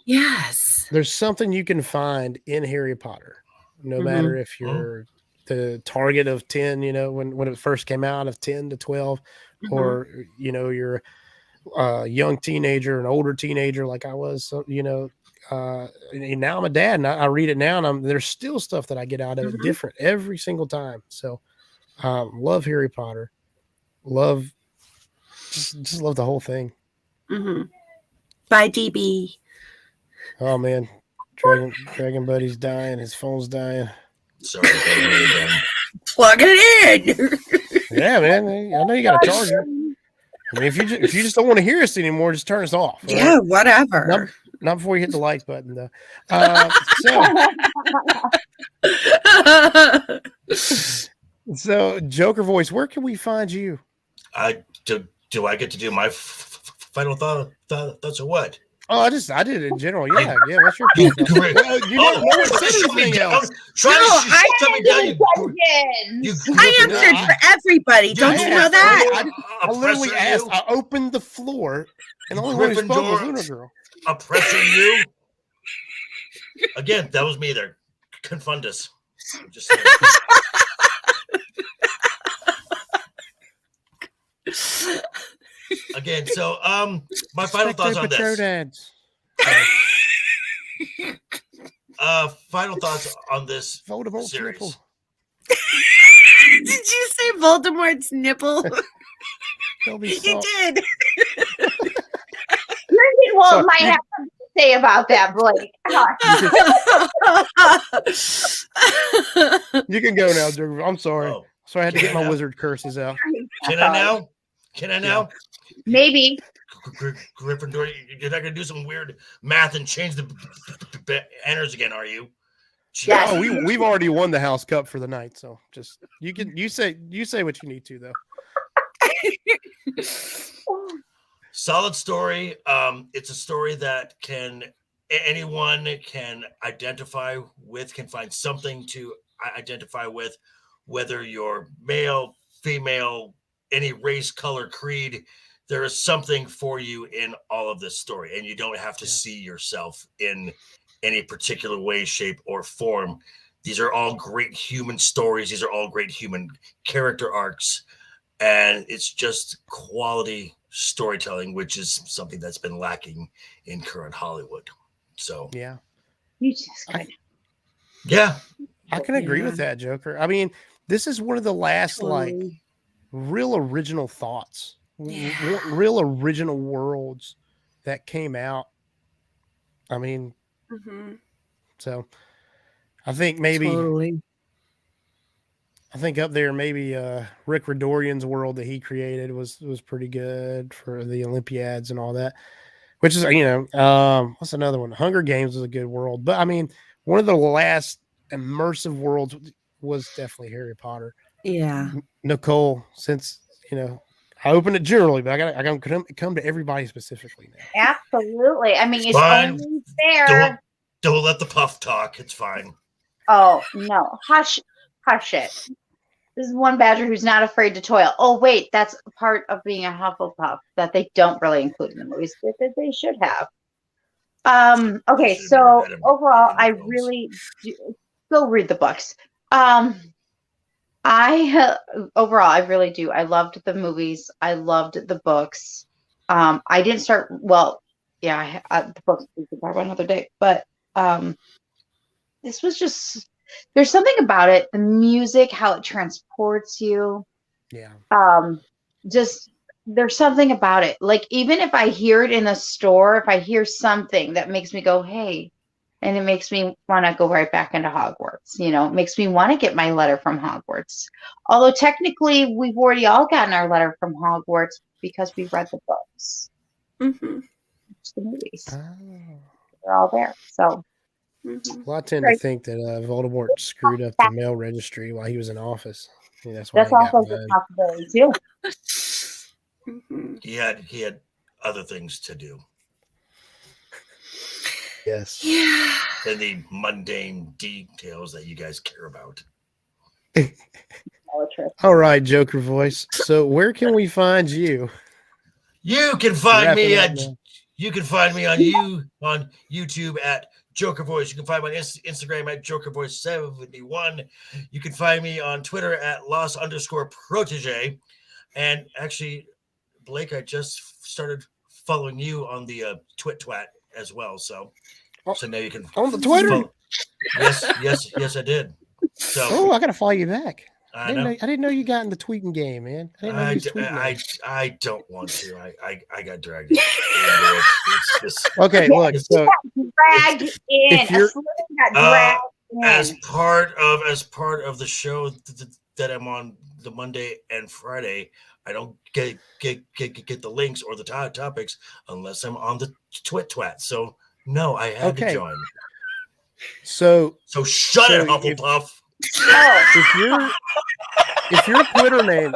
Yes. There's something you can find in Harry Potter, no matter if you're the target of 10, when it first came out, of 10 to 12, or, you're a young teenager, an older teenager like I was, and now I'm a dad and I read it now and there's still stuff that I get out of it different every single time. So love Harry Potter. Just love the whole thing. Bye, DB. Oh man, Dragon Buddy's dying. His phone's dying. Sorry, plug it in. Yeah, man. I know you got a charger. I mean, if you just don't want to hear us anymore, just turn us off. Right? Yeah, whatever. Not before you hit the like button, though. So, Joker Voice, where can we find you? Do I get to do my final thoughts or what? Oh, I did it in general. Yeah. What's your you didn't know what anything else. I answered for everybody. Don't you know that? I literally asked. I opened the floor, and the only one who spoke was Luna Girl. Oppressing you again. That was me there. Confundus. Just again. So, my final thoughts on this. Final thoughts on this Voldemort's series. nipple. Did you say Voldemort's nipple? You did. Well, might have something to say about that, Blake. You can go now, Joker. I'm sorry. Oh, so I had to get my wizard curses out. Can I now? Yeah. Maybe. Gryffindor, you're not going to do some weird math and change the enters again, are you? Yes. Oh, we've already won the House Cup for the night, so just you say what you need to though. Solid story. It's a story that anyone can identify with, can find something to identify with, whether you're male, female, any race, color, creed. There is something for you in all of this story, and you don't have to see yourself in any particular way, shape, or form. These are all great human stories. These are all great human character arcs, and it's just quality storytelling, which is something that's been lacking in current Hollywood. So yeah, you just couldn't. I can agree with that, Joker. I mean, this is one of the last like real original thoughts, real original worlds that came out. I mean, so I think maybe I think up there maybe Rick Redorian's world that he created was pretty good for the Olympiads and all that. Which is, what's another one? Hunger Games was a good world, but I mean, one of the last immersive worlds was definitely Harry Potter. Yeah, Nicole, since I opened it generally, but I gotta come to everybody specifically now. Absolutely. I mean, it's fine. only fair. Don't let the puff talk. It's fine. Oh no, hush it. This is one badger who's not afraid to toil. Oh wait, that's part of being a Hufflepuff that they don't really include in the movies, but that they should have. Okay, so overall, I really do, go read the books. Overall, I really do. I loved the movies. I loved the books. I didn't start. Well, yeah, the books we can talk about another day. But this was just. There's something about it. The music, how it transports you. Yeah. Just there's something about it. Like even if I hear it in a store, if I hear something that makes me go, hey. And it makes me want to go right back into Hogwarts. It makes me want to get my letter from Hogwarts. Although technically we've already all gotten our letter from Hogwarts because we've read the books. Mm-hmm. The movies. Oh. They're all there. So. Well, I tend to think that Voldemort screwed up the mail registry while he was in office. That's why that's also a possibility too. He had other things to do. Yes. Yeah. Than the mundane details that you guys care about. All right, Joker voice. So where can we find you? You can find me on YouTube at Joker Voice. You can find me on Instagram at Joker Voice 71. You can find me on Twitter at Los_protege. And actually, Blake, I just started following you on the Twat as well. So now you can on the Twitter. Yes, I did. So I gotta follow you back. I didn't know you got in the tweeting game, man. I don't want to. I got dragged into it. It's just okay. Look, so dragged in. As part of the show that I'm on the Monday and Friday, I don't get the links or the topics unless I'm on the Twat. So no, I had to join. So shut it, Hufflepuff. If your Twitter name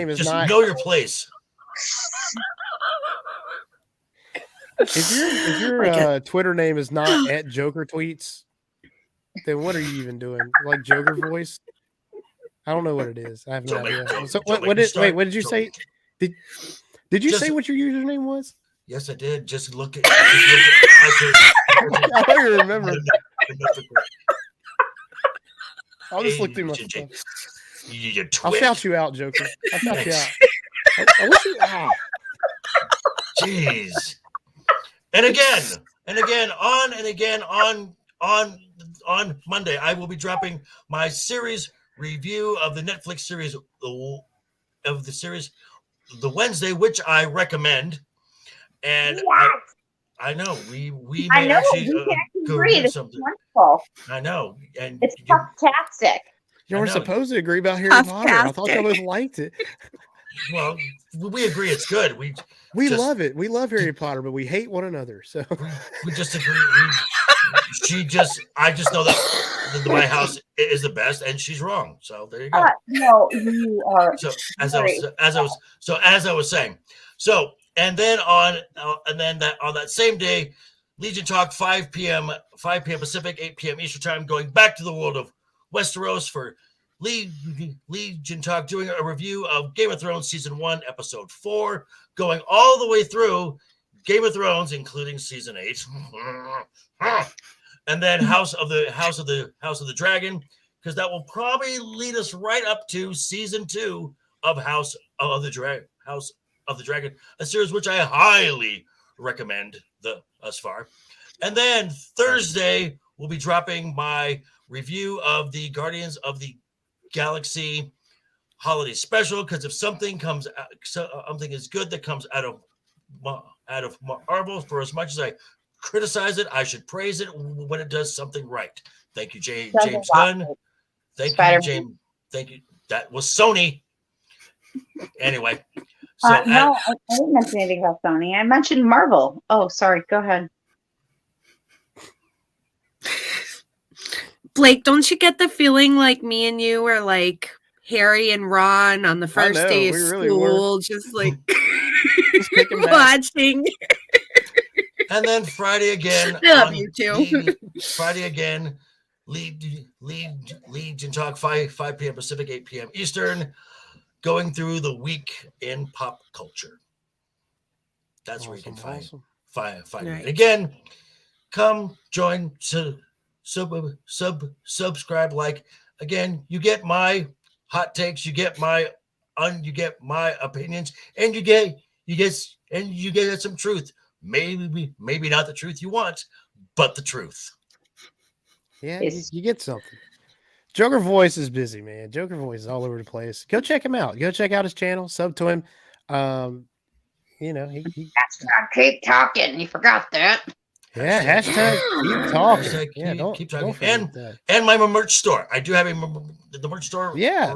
is just not know your place. If your Twitter name is not at Joker Tweets, then what are you even doing? Like Joker Voice? I don't know what it is. I have no idea. So what did you say? Did you say what your username was? Yes, I did. Just look at I don't even remember. I'll just look through my stuff. I'll shout you out, Joker. I'll shout you out. I wish you Jeez. And again on Monday, I will be dropping my series review of the Netflix series The Wednesday, which I recommend. And I know we may actually go agree. This something. Wonderful. I know, and it's fantastic. You were supposed to agree about Harry Potter. I thought you both liked it. Well, we agree it's good. We love it. We love Harry Potter, but we hate one another. So we just agree. I just know that my house is the best, and she's wrong. So there you go. No, you are. So as I was saying, so And then on that same day, Legion Talk 5 p.m. Pacific, 8 p.m. Eastern Time, going back to the world of Westeros for Legion Talk, doing a review of Game of Thrones Season 1, Episode 4, going all the way through Game of Thrones, including Season 8. And then House of the Dragon, because that will probably lead us right up to Season 2 of House of the Dragon, a series which I highly recommend thus far. And then Thursday, we'll be dropping my review of the Guardians of the Galaxy holiday special, because if something is good that comes out of Marvel, for as much as I criticize it, I should praise it when it does something right. Thank you, James Gunn. Thank you, James. Thank you. That was Sony. Anyway. So no, I didn't mention anything about Sony. I mentioned Marvel. Oh, sorry. Go ahead. Blake, don't you get the feeling like me and you were like Harry and Ron on the first day of school, just like watching? And then Friday again. I love you too. Friday again. Legion Talk 5 p.m. Pacific, 8 p.m. Eastern. Going through the week in pop culture. That's where you can find it. Again, come join, subscribe, like. Again, you get my hot takes, you get my opinions, and you get some truth. Maybe not the truth you want, but the truth. Yeah, you get something. Joker Voice is busy, man. Joker Voice is all over the place. Go check him out. Go check out his channel. Sub to him. He keep talking. You forgot that. Yeah, hashtag keep talking. Yeah, keep talking. And my merch store. I do have the merch store. Yeah,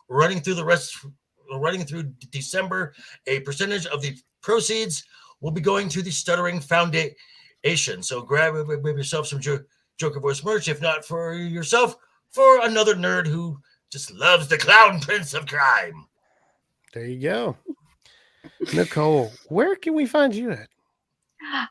running through December. A percentage of the proceeds will be going to the Stuttering Foundation. So grab yourself some Joker Voice merch. If not for yourself, for another nerd who just loves the Clown Prince of Crime. There you go. Nicole, where can we find you at?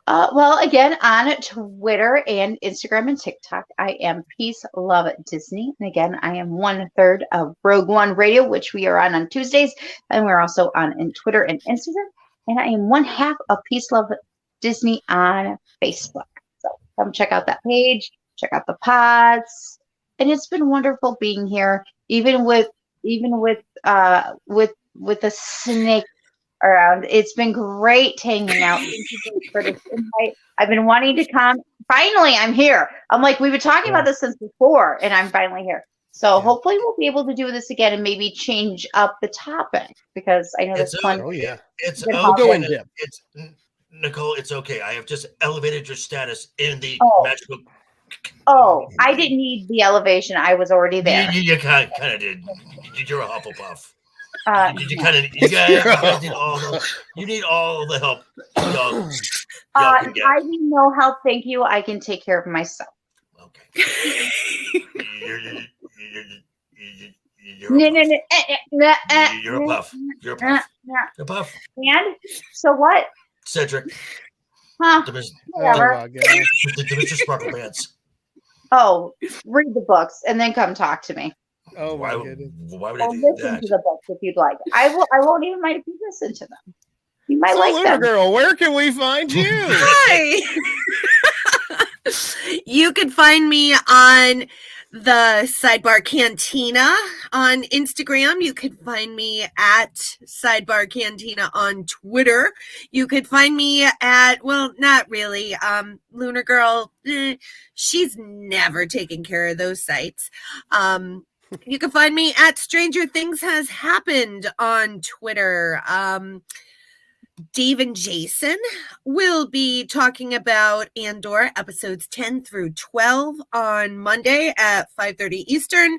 Well, again, on Twitter and Instagram and TikTok, I am Peace Love Disney. And again, I am 1/3 of Rogue One Radio, which we are on Tuesdays. And we're also on Twitter and Instagram. And I am 1/2 of Peace Love Disney on Facebook. So come check out that page, check out the pods. And it's been wonderful being here, even with the snake around. It's been great hanging out. Thank you for this invite. I've been wanting to come. Finally, I'm here. I'm like, we've been talking about this since before, and I'm finally here. So hopefully we'll be able to do this again and maybe change up the topic, because I know that's fun. Oh yeah, we'll go in depth. Nicole, it's okay. I have just elevated your status in the magical. Oh, I didn't need the elevation. I was already there. You kind of did. You're a Hufflepuff. You need all the help. I need no help. Thank you. I can take care of myself. Okay. You're a puff. You're a puff. You're a puff. And so what? Cedric. Huh? Whatever. The Mr. Sparkle Pants. Oh, read the books and then come talk to me. Oh my goodness! Why would I do listen to the books if you'd like. I won't even mind if you listen to them. You might like them. Girl, where can we find you? Hi. You can find me on the Sidebar Cantina on Instagram. You can find me at Sidebar Cantina on Twitter. You could find me at, well, not really. Lunar Girl, she's never taken care of those sites. You can find me at Stranger Things Has Happened on Twitter. Dave and Jason will be talking about Andor episodes 10 through 12 on Monday at 5:30 Eastern.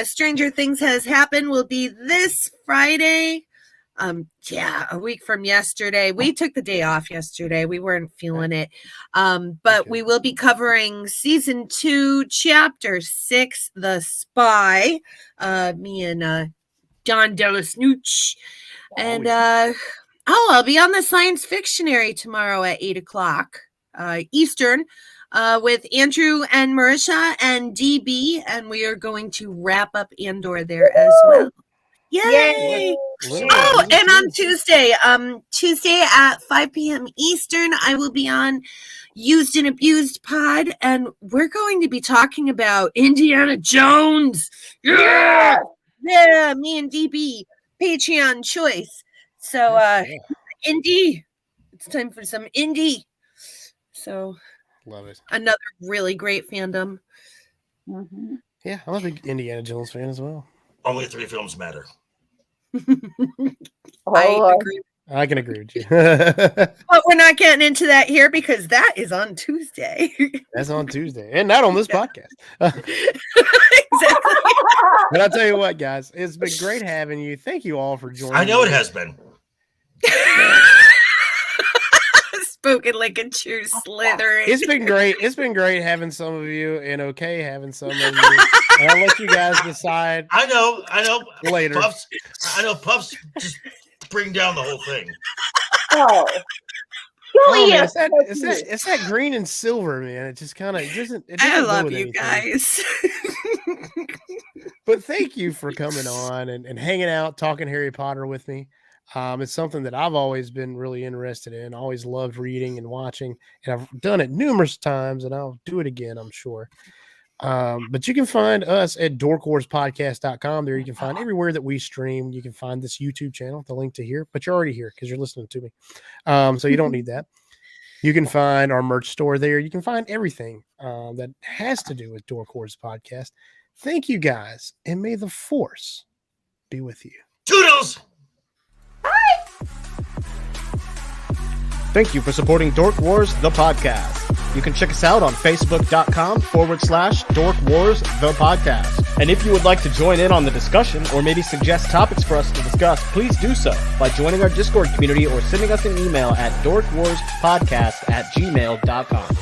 Stranger Things Has Happened will be this Friday. A week from yesterday. We took the day off yesterday. We weren't feeling it. But we will be covering season 2, chapter 6, The Spy. Me and Don Delasnooch. And Oh, I'll be on the Science Fictionary tomorrow at 8:00 Eastern with Andrew and Marisha and DB, and we are going to wrap up Andor there as well. Yay! Oh, and on Tuesday at 5 p.m. Eastern, I will be on Used and Abused Pod, and we're going to be talking about Indiana Jones. Yeah, me and DB, Patreon choice. So, indie, it's time for some indie. So, love it. Another really great fandom. Mm-hmm. Yeah, I'm a big Indiana Jones fan as well. Only 3 films matter. I agree. I can agree with you. But we're not getting into that here because that is on Tuesday. That's on Tuesday. And not on this podcast. Exactly. But I'll tell you what, guys, it's been great having you. Thank you all for joining. I know it has been. Spoken like a true Slytherin. It's been great. It's been great having some of you and okay having some of you. And I'll let you guys decide. I know. Later. Puffs just bring down the whole thing. Oh. Man, it's that green and silver, man. It just kind of doesn't. I love you guys. But thank you for coming on and hanging out, talking Harry Potter with me. It's something that I've always been really interested in. Always loved reading and watching, and I've done it numerous times, and I'll do it again, I'm sure. But you can find us at dorkwarspodcast.com. There you can find everywhere that we stream. You can find this YouTube channel, the link to here, but you're already here because you're listening to me. So you don't need that. You can find our merch store there. You can find everything that has to do with Dork Wars Podcast. Thank you guys, and may the Force be with you. Toodles! Thank you for supporting Dork Wars, the podcast. You can check us out on Facebook.com/Dork Wars, the podcast. And if you would like to join in on the discussion or maybe suggest topics for us to discuss, please do so by joining our Discord community or sending us an email at dorkwarspodcast@gmail.com.